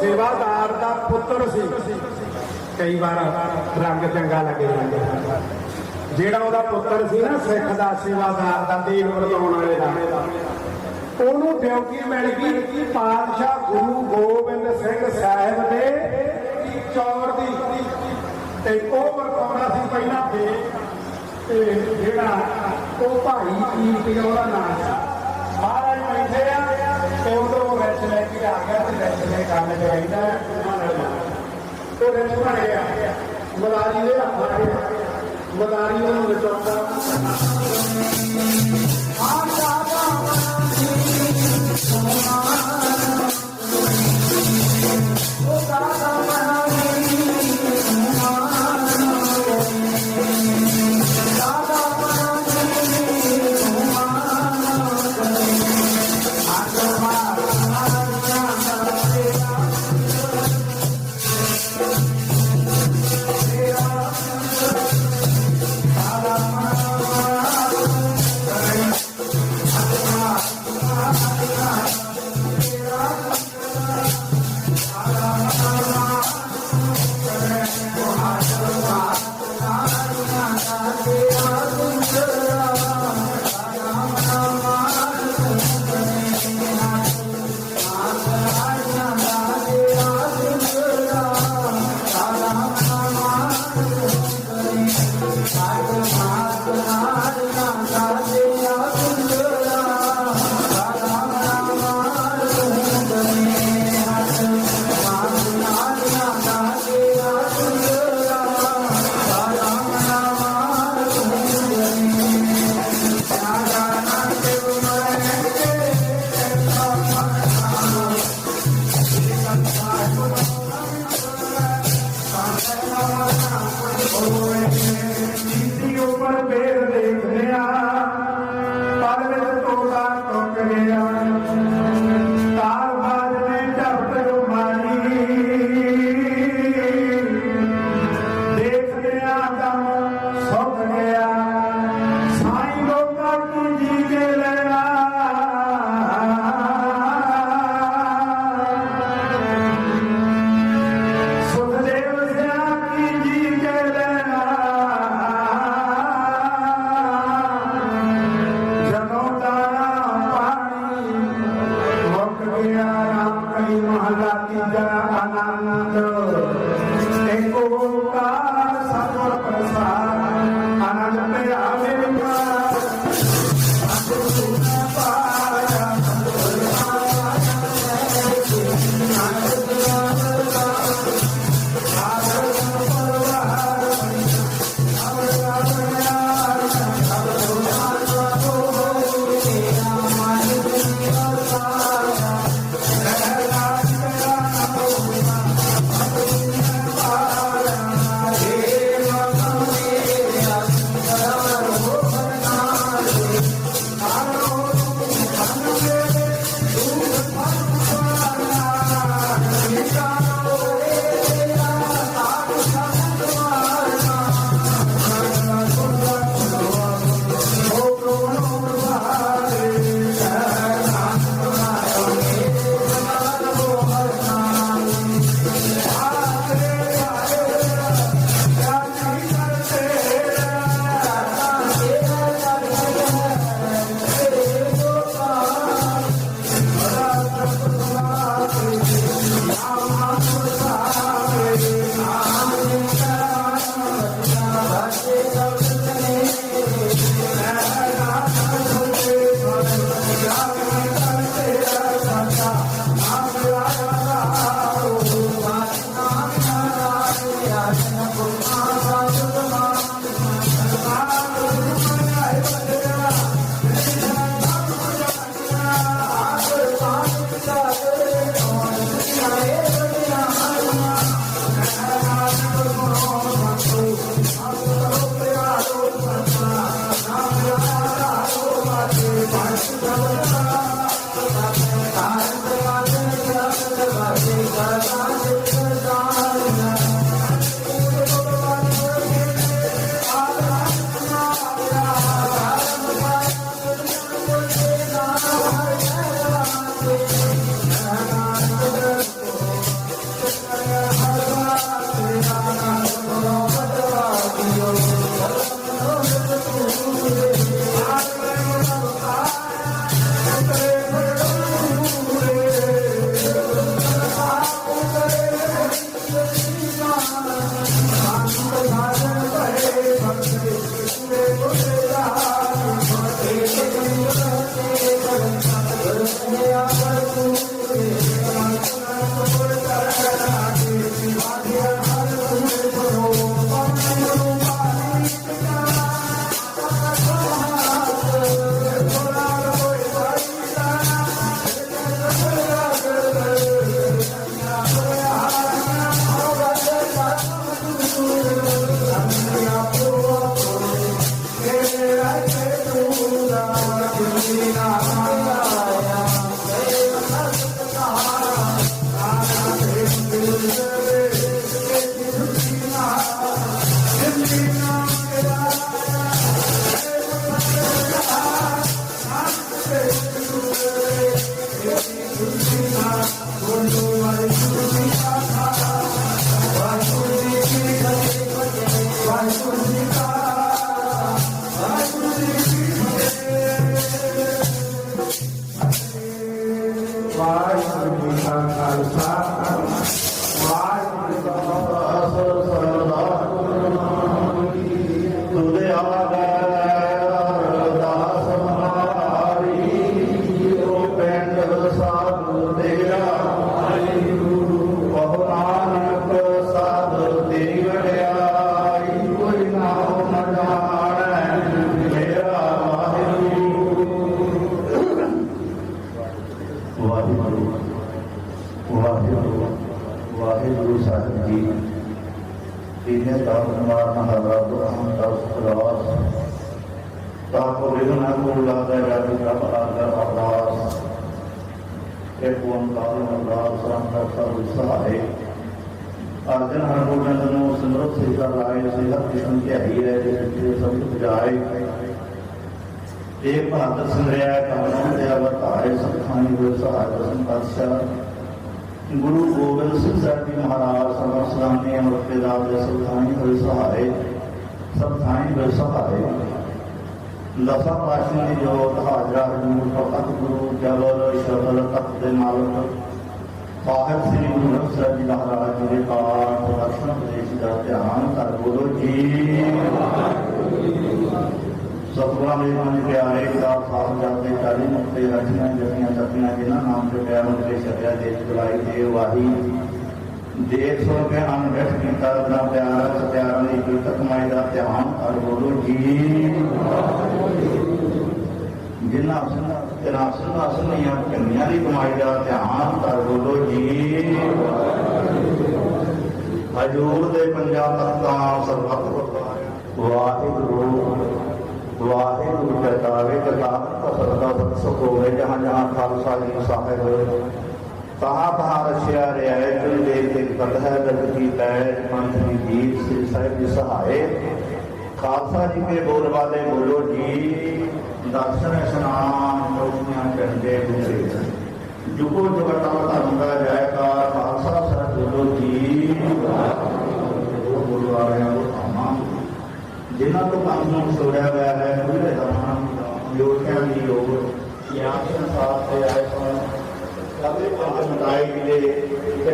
ਸੇਵਾਦਾਰ ਦਾ ਪੁੱਤਰ ਸੀ। ਕਈ ਵਾਰ ਰੰਗ ਚੰਗਾ ਲੱਗ ਜਾਂਦਾ, ਜਿਹੜਾ ਉਹਦਾ ਪੁੱਤਰ ਸੀ ਨਾ ਸਿੱਖ ਦਾ ਸੇਵਾਦਾਰ ਦਾ ਦੀਨ ਵਰਤਾਉਣ ਵਾਲੇ ਦਾ ਉਹਨੂੰ ਡਿਊਟੀ ਮਿਲ ਗਈ ਪਾਤਸ਼ਾਹ ਗੁਰੂ ਗੋਬਿੰਦ ਸਿੰਘ ਸਾਹਿਬ ਦੇ ਚੌਰ ਦੀ ਤੇ ਉਹ ਵਰਤਾਉਣਾ ਸੀ ਪਹਿਲਾਂ ਤੇ ਜਿਹੜਾ ਉਹ ਭਾਈ ਕੀਰਤੀ ਉਹਦਾ ਨਾਮ ਸੀ ਮਹਾਰਾਜ ਬੈਠੇ ਆ ਤੇ ਉਦੋਂ ਵਿੱਚ ਲੈ ਕੇ ਆ ਗਿਆ ਤੇ ਵਿੱਚ ਲੈ ਕੰਮ ਚਾਹੀਦਾ ਉਹ ਵਿੱਚ ਬਣ ਗਿਆ ਮਲਾਰੀ ਦੇ ਹੱਥਾਂ ਮਲਾਰੀ ਨੂੰ ਵਿਚਾਉਂਦਾ तीने तापमान हरा दुखम तस्करास ताको विघ्न कुलादा जाति तप आदर अवदास एक ओंकार अवदास संकर्ता विसहाय अर्जन हर गोविंद नो सिमरत सीता लाए सिहत किस्म के ही है जिसके सब कुछ जाए एक बहादुर सिमरिया कमलों दया बताए सत्खानी विसहाय संकर्षा गुरु गोविंद सिंह साहब जी महाराज समर्थ स्वामी अमृतदास सत्खानी विसहाय सत्खानी विसहाय दसा पातशाह जो हाजरा हजूर फकत गुरु जबल शबल तख्त मालक साहिब श्री गुरु ग्रंथ साहिब जी महाराज जी के पाठ दर्शन उपदेश का ध्यान कर बोलो जी सतगुरां दे मन प्यारे किताब साहब जाते चाली मुक्ते रचना जपियां जपियां जिन्हां नाम से प्यार उनके छपिया देश बुलाई दे वाही देख सुन के अन बैठ कीता अपना प्यार सत्यार ने कीर्त कमाई का ध्यान कर बोलो जी जिन्हां सिंहासन ਦੀਆਂ ਧੰਨੀਆਂ ਦੀ ਕਮਾਈ ਦਾ ਧਿਆਨ ਕਰ ਬੋਲੋ ਜੀ ਹਜੂਰ ਦੇ ਪੰਜਾਂ ਤਖਤਾਂ ਸਰਬੱਤ ਗੁਰਦੁਆਰੇ ਵਾਹਿਗੁਰੂ ਜਤਾਵੇ ਜਤਾਵ ਸਰਦਾ ਸੁਖ ਹੋਵੇ ਜਹਾਂ ਜਹਾਂ ਖਾਲਸਾ ਜੀ ਸਾਹਿਬ ਤਹਾਂ ਤਹਾਂ ਰਸਿਆ ਰਿਆਇ ਤੁਲ ਦੇ ਕੇ ਕਟ ਹੈ ਦਰਦ ਕੀ ਪੈਜ ਪੰਥ ਦੀ ਦੀਪ ਸ੍ਰੀ ਸਾਹਿਬ ਜੀ ਸਹਾਏ ਖਾਲਸਾ ਜੀ ਕੇ ਬੋਲ ਵਾਲੇ ਬੋਲੋ ਜੀ दर्शन स्नान रोशनियां झंडे गुजरे जुगो जुगटा धर्म का जयकार खालसा साहब बोलो जी बोलो आ रहे वो धामा जिन्हों को पंथ में छोड़ा गया है खुले धाम योगिया की योग यहाँ संसार से आए सभी पंथ मिटाए गिले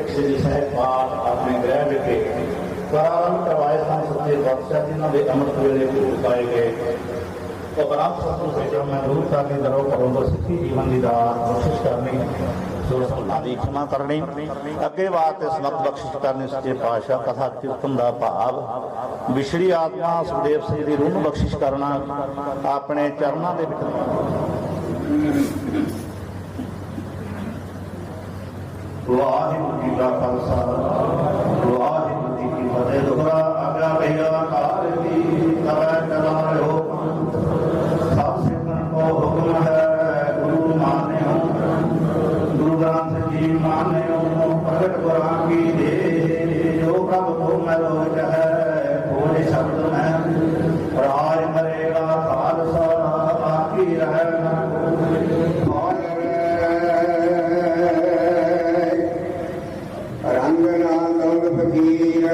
एक श्री साहब पाठ अपने ग्रह विखे प्रारंभ करवाए सन सत्य बादशाह जिन्होंने अमृत वेले को उपाए गए उपरांत सतगुरु से मैं दूर करने दरो करूँगा सिੱਖੀ जीवन की दात बख्शिश करनी सुरसुल्ला की क्षमा करनी अगे बात समत बख्शिश करनी सच्चे पातशाह कथा कीर्तन का भाव विछड़ी आत्मा सुखदेव सिंह की रूह बख्शिश करना अपने चरणों के वाहिगुरू जी का खालसा वाहिगुरू जी की फतेह दोहरा आज्ञा भैया कार की करै करा रहो हुक्म है गुरु माने हो गुरु ग्रंथ जी माने हो प्रगट कुरान की दे जो प्रभु को मरोज है बोले शब्द में राज मरेगा खालसा बाकी रहेगा रंगना दौड़ फकीर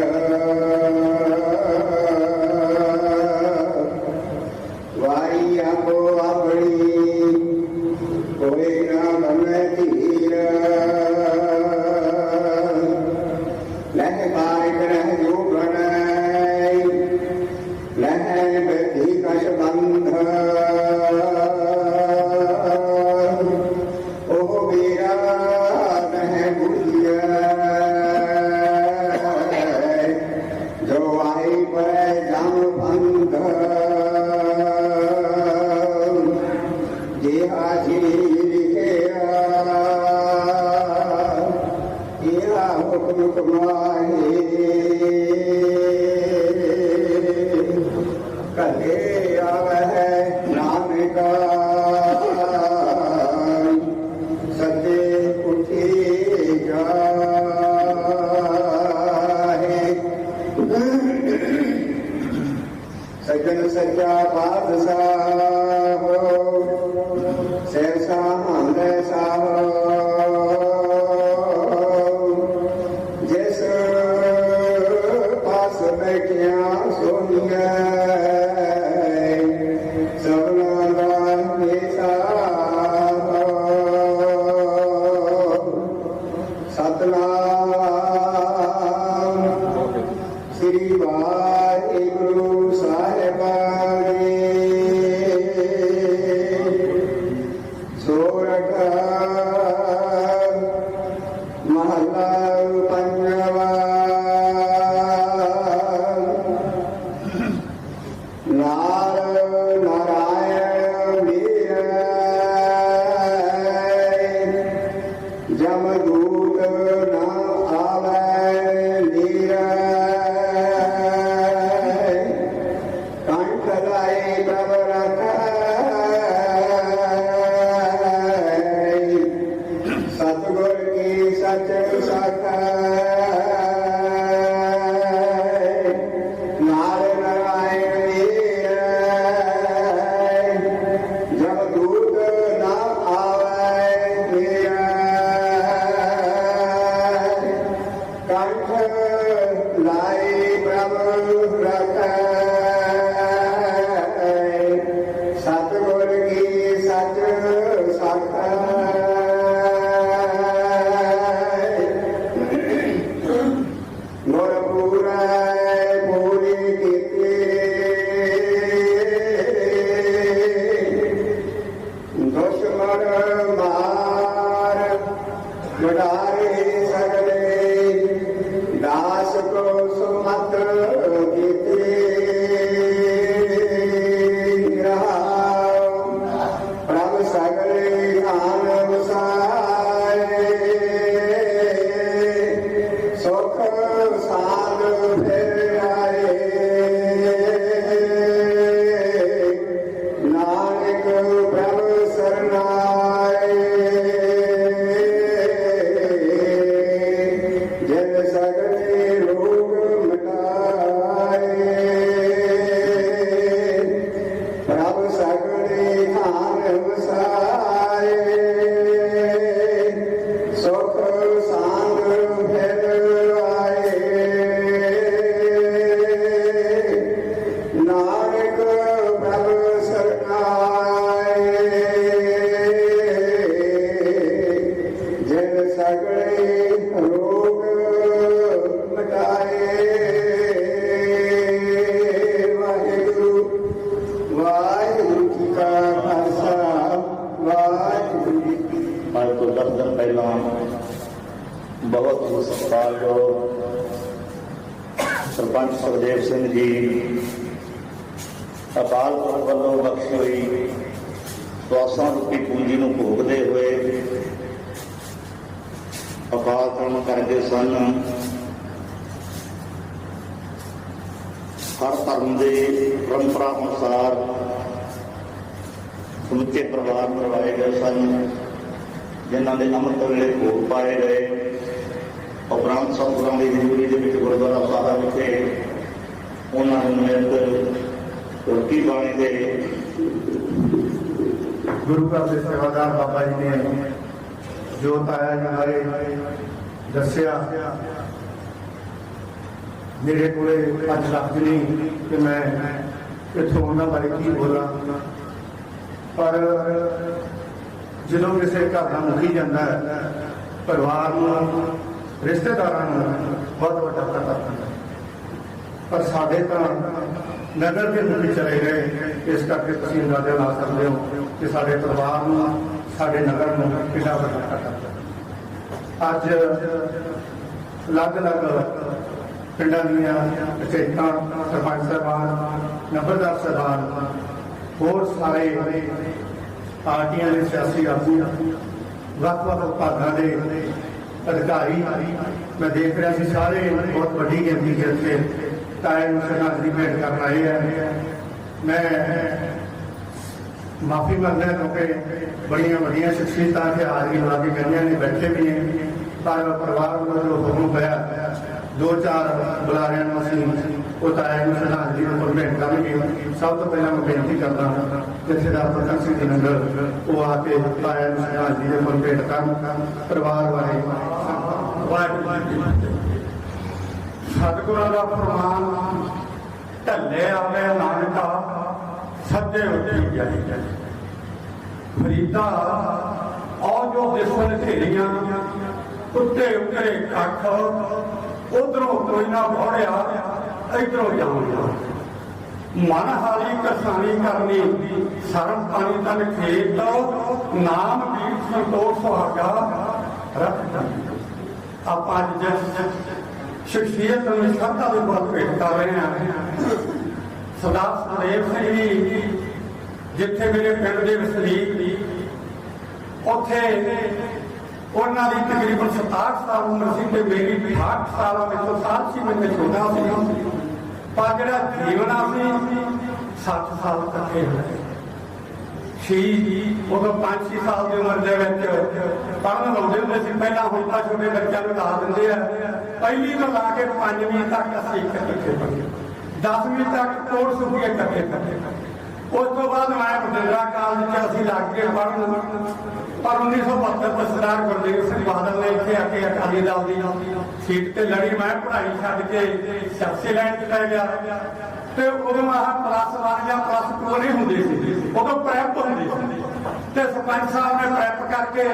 सच्चा बादशाह सहसा जिस पास बैठिया सोनिया सतनाम श्री वाहिगुरु साहिब सोरठ महला पंजवा नारायण जमदूत न आवे नीर लाए प्रभु रखै सतगुर की सच साखै गुर पूरै पूरी कीती दुश्मन मार मिटाए सगले दास को सुमत कीती प्रभ सगले आन वसाए सुख साध फिर आए नानक प्रभ सरनाए जिन सगले रोग मिटाए प्रभ सगले आन वसाए सुख सांग फिर आए नानक प्रभ सरनाए जिन सगले रोग मिटाए वाहिगुरु वाहिगुरु जी का खालसा वाहिगुरु जी की ਅੱਜ ਤੋਂ 10 ਦਿਨ ਪਹਿਲਾਂ ਬਹੁਤ ਹੀ ਸਤਿਕਾਰਯੋਗ ਸਰਪੰਚ ਸੁਖਦੇਵ ਸਿੰਘ ਜੀ ਅਕਾਲ ਪੁਰਖ ਵੱਲੋਂ ਬਖਸ਼ੀ ਹੋਈ ਸਵਾਸਾਂ ਰੂਪੀ ਪੂੰਜੀ ਨੂੰ ਭੋਗਦੇ ਹੋਏ ਅਕਾਲ ਧਰਮ ਕਰਦੇ ਸਨ। ਹਰ ਧਰਮ ਦੇ ਪਰੰਪਰਾ ਅਨੁਸਾਰ ਸਮੁੱਚੇ ਪਰਿਵਾਰ ਕਰਵਾਏ ਗਏ ਸਨ, ਜਿਨ੍ਹਾਂ ਦੇ ਅੰਮ੍ਰਿਤ ਵੇਲੇ ਭੋਗ ਪਾਏ ਗਏ। ਉਪਰੰਤ ਸਤਿਗੁਰਾਂ ਦੀ ਹਜ਼ੂਰੀ ਦੇ ਵਿੱਚ ਗੁਰਦੁਆਰਾ ਸਾਹਿਬ ਵਿਖੇ ਉਹਨਾਂ ਨੂੰ ਨਿਮਿਤ ਰੋਟੀ ਪਾਣੀ ਦੇ गुरु का से सेवादार बाबा जी ने जो ताया जी हमारे दसिया मेरे को अज लफ्ज नहीं कि मैं इतों उन्होंने बारे की बोला, पर जो किसी घर का मुखी जाता है परिवार रिश्तेदार बहुत बड़ा खतरा है, पर साढ़े तो नगर के मुखी चले गए। इस करके तुम अंदाजा ला सकते हो कि साढ़े परिवार साढ़े नगर में कितना बड़ा खतरा। अज अलग अलग पिंडा दियां पंचायतां सरपंच साहबान नंबरदार साहबान होर सारे पार्टियां के सियासी आगू ਵੱਖ-ਵੱਖ विभागों के अधिकारी मैं देख रहा सी सारे बहुत बड़ी गिनती के इतने टाइम श्रद्धांजलि भेंट कर आए हैं। मैं माफी मंगता क्योंकि बड़िया बड़िया शख्सियत के हाजरी ला के गलियां ने बैठे भी हैं, पर परिवार को जो हुक्म पाया 2-4 बुलारियां असीं ताया नूं श्रद्धांजलि को भेंट करेंगे। सब तो पहला मैं बेनती करता हूँ जथेदार प्रकाश सिंह जी नंगल वो आके ताया नूं श्रद्धांजलि को भेंट कर परिवार वाले सतगुਰਾਂ ਦਾ फरमान ढले आवे नानका सज्जे उठी जाए फरीदा और जो दिसन ढेरियां उत्ते उतरे कख उधरों कोई ना भौड़िया इधरों जाऊंगा मन हाली करसानी करनी शर्म पानी तन खेत नाम वीर संतोष सुहागा रख आप शख्सियत में श्रद्धा भी बहुत भेंट कर रहे हैं। सरदार सुखदेव सिंह जी जिथे मेरे पिंड के वसनीक उत्थे उन्होंने की तकरीबन 67 साल उम्र सी ते मेरी 68 साल में तो 7 सी मैं छोटा सी, पर जो जीवना सी 60 साल तक उदो 5-6 साल की उम्र के पढ़न लाते होंगे सी। पहला हम तो छोटे बच्चों को ला देंगे पहली तो ला के 5वीं तक असीं इकट्ठे पढ़े, 10वीं तक कोर्स हो गए इकट्ठे पढ़े। उस तो बाद मैं बठिंडा कॉलेज असीं लग के पढ़न, पर 1972 सरदार गुरदेव सिंह बादल ने इत्थे आके अकाली दल की सीट ते लड़ी, मैं पढ़ाई छड्ड के सियासी लाइन च लै गया। ते उदों आह +1 या +2 नहीं हुंदी सी, उदों प्रैप हुंदी सी। ते सरपंच साहब ने प्रैप करके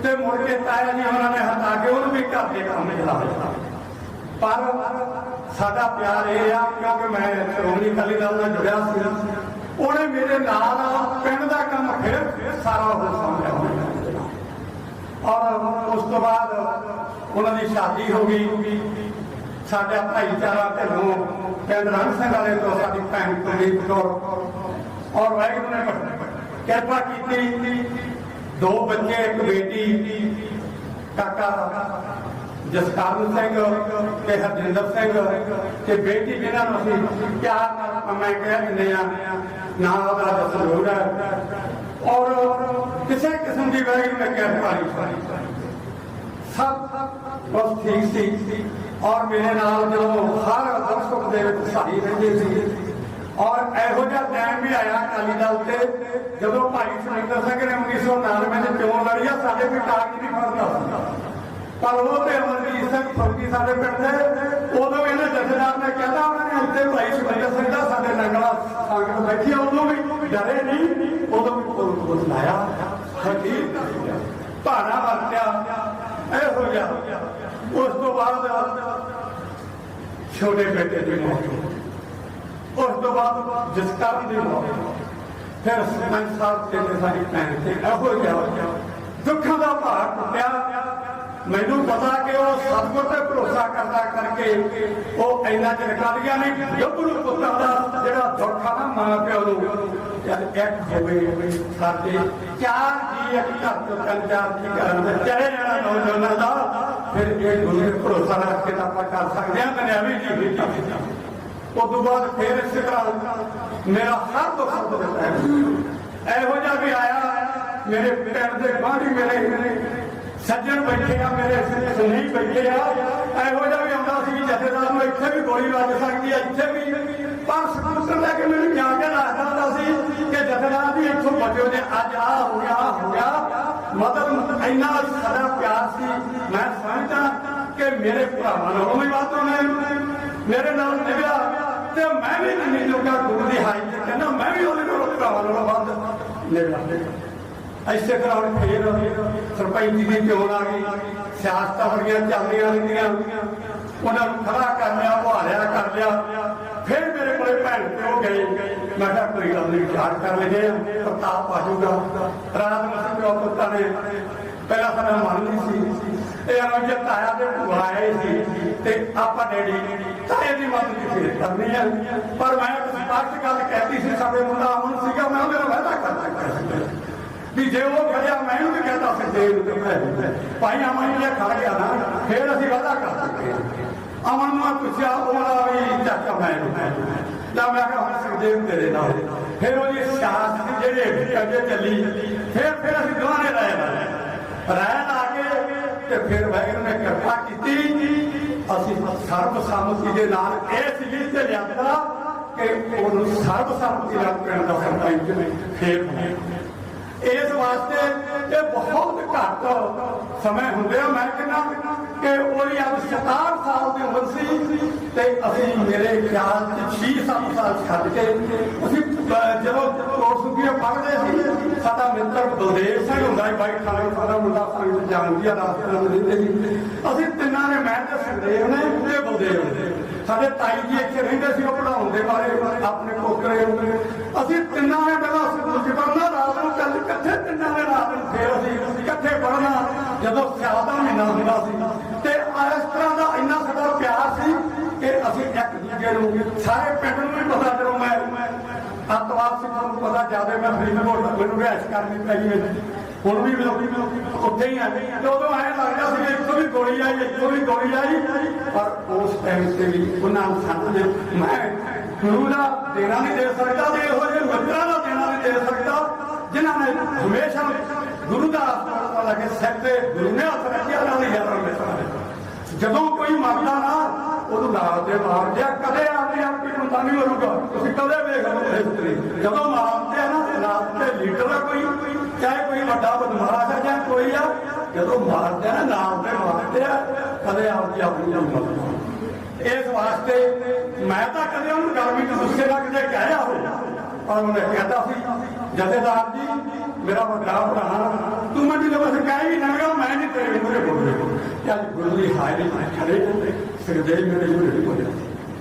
ते मुड़ के ताया जी होरां ने हटा के उहनूं भी घर दे काम चला दिता। पर साडा प्यार ये आ, क्योंकि मैं श्रोमणी अकाली दल नाल जुड़िया सी, उहने मेरे नाल पिंड दा काम फिर सारा हो संभालिया। और उस तो बाद उन्होंने शादी हो गई। साडा भाईचारा ढिल्लों पिंड रण सिंह वाले तो साडी भैन कुलदीप कौर और वाहिगुरू ने किरपा की, 2 बच्चे, 1 बेटी, काका जसकਰਨ सिंह ते हरजिंदर सिंह ते बेटी, जिन्होंने असीं प्यार मैं कह दिंदे आ नाम दा जरूर है। और किसी किस्म की वाहिगुरू ने किरपा नहीं, सब बस ठीक सी। और मेरे नाल जो हर दुख सुख दे सही रहिंदे सी। और इहो जिहा टाइम भी आया अकाली दल से जदों भाई सुरिंदर सिंह ने 1999 में चोण लड़ी, साडे कोई कागज नहीं फड़दा, पर वो तो अमरजीत सिंह फौजी साडे पिंड दे, उदों इन्हें जथेदार ने कहता उन्होंने उत्ते भाई सुरिंदर सिंह का साडे नंगला संगत बैठी, उदों भी डरे नहीं, उदों भी पुल लाया, हकीर भाड़ा वरत्या। इहो जिहा उस तो बाद छोटे बेटे की मौत, उस तो बाद जसकਰਨ की मौत, फिर सरपंच साहब कहते सारी भैन से इहो जिहा दुखों का भार टुटिया। मैनू पता कि वो सतगुर ते भरोसा करता करके वो इन्ना चिर कर गया नहीं। गभरू पुत्तर का जिहड़ा दुख आ ना मां प्यो नूं, जद एक होवे साडे 4 जी एक घर चों 3-4 जी करन ते चले जाना नौजवानां दा, फिर ये गुरु ते भरोसा रख के आप कर सकते हैं। दुनियावी जी उस तो बाद फिर इस तरह मेरा हर दुख सुख दिता है। इहो जिहा भी आया, मेरे पिंड दे गुआंढी मेरे सज्जन बैठे आ, मेरे सुनेही बैठे आ, इहो जिहा भी आउंदा सी जथेदार नूं इत्थे भी गोली लग सकदी है, इत्थे भी, पर स्कूटर लैके मैनूं जाके दसदा हुंदा सी कि जथेदार जी इत्थों बचो जे अज आ हो गया। मतलब इन्ना साडा प्यार सी। मैं समझदा कि मेरे भरावां नालों भी वध उन्हें मेरे नाल निभिया, ते मैं भी जिन्नी जोगा गुरु दी हाई ते कहना मैं भी उहदे नालों भरावां नालों वध निभिया। इसे तरह हम फिर सरपंची की चोण आ गई, सियासत बड़ियां चलदियां रहिंदियां, उन्होंने खड़ा कर लिया, बहालिया कर लिया। फिर मेरे को भैन प्यो गए, मैं कहा कोई गल नहीं, विचार कर लेंगे, प्रताप आ जाऊगा। रात में प्यो पुत्ता ने पहला साडा मन नहीं सी, जे ताया के भूआ आए थे आप डैडी ताए की मदद फिर करनी है। पर मैं स्पष्ट गल कहती सी, साडे मुंडा अमन सीगा, मैं मेरा वादा कर सकता भी जे वो खड़िया मैं भी कहता भाई अमन जे खड़ गया ना, फिर असीं वादा कर सकते हैं। अमन मैं पूछा भी चाचा मैं जब मैं कहा हम सुखदेव तेरे नाल, फिर वो सियासत जी अगे चली, फिर असीं दोवां ने राय ला के फिर वाहिगुरू ने कृपा की, असीं सर्बसम्मति के नाल इस लीड से लिया कि उन्होंने सर्बसम्मति नाल पिंड दा सरपंच फिर इस वास्ते ये बहुत घट समय होंगे। मैं कहना कि वही अब 67 साल की उम्र सी, असी मेरे ख्याल 6-7 साल छड्ड के असीं जो कोर्सुखी पढ़ते सी, साडा मित्र बलदेव सिंह हुंदा बाई खाने सारा मुंडा संगत जानदी आ, रास्ते रहिंदे सी। असीं तिन्नां ने, मैं ते सुखदेव ने ते बलदेव ने, साडे ताई जी इत्थे रहिंदे सी, पढ़ाउण दे बारे अपने पोतरे असीं तिन्नां ने पहलां स्कूल च पढ़ना, रात नूं कल इकट्ठे तिन्नां ने रात नूं फिर असीं इकट्ठे पढ़ना जदों सियाल दा महीना हुंदा सी। ते इस तरह का इन्ना साडा प्यार सी कि असीं एक दूजे नूं सारे पिंड नूं भी पता, चलो मैं अतवार सिखां नूं पता ज्यादा, मैं फरीदकोट मैनूं रिहाइश करनी पई हुण भी उत्थे ही है। तो उदों ऐ लगदा सी कि इत्थों भी गोली आई, इत्थों भी गोली आई, पर उस टाइम से भी उन्होंने समझे मैं गुरु का देना नहीं दे सकता, तो इहो ਜਿਹੇ मित्रों का देना नहीं दे सकता जिन्होंने हमेशा गुरु का आसरा लगे सिर से गुरु ने हथ रखिया जदों कोई मरदा ना उदों नाल ते मार दिया, कदे आपने आपकी बंदा नहीं मरूगा। तुसीं कदे वेख लो हिस्टरी, जदों मारते हैं ना नाल ते लीडर है कोई, चाहे कोई वड्डा बदमाश है चाहे कोई आ, ਜਦੋਂ ਮਾਰਦੇ ਆ ਨਾਮ ਤੇ ਮਾਰਦੇ ਆ, ਕਦੇ ਆਪਦੀ ਆਪਣੀ ਹਿੰਮਤ। ਇਸ ਵਾਸਤੇ ਮੈਂ ਤਾਂ ਕਦੇ ਉਹਨੂੰ ਗਰਮੀ ਚ ਗੁੱਸੇ ਨਾਲ ਕਿਤੇ ਕਹਿਆ ਹੋਇਆ, ਪਰ ਉਹਨੇ ਕਹਿੰਦਾ ਸੀ ਜਥੇਦਾਰ ਜੀ ਮੇਰਾ ਵੱਡਾ ਭਰਾ, ਤੂੰ ਮੈਨੂੰ ਜਦੋਂ ਅਸੀਂ ਕਹਿ ਵੀ ਨਾ ਮੈਂ ਨਹੀਂ ਤੇਰੇ ਮੂਹਰੇ ਬੋਲੇ। ਅੱਜ ਗੁਰੂ ਦੀ ਹਾਜ਼ਰੀ ਖੜੇ ਸੁਖਦੇਵ ਮੇਰੇ ਮੂਹਰੇ ਬੋਲਿਆ।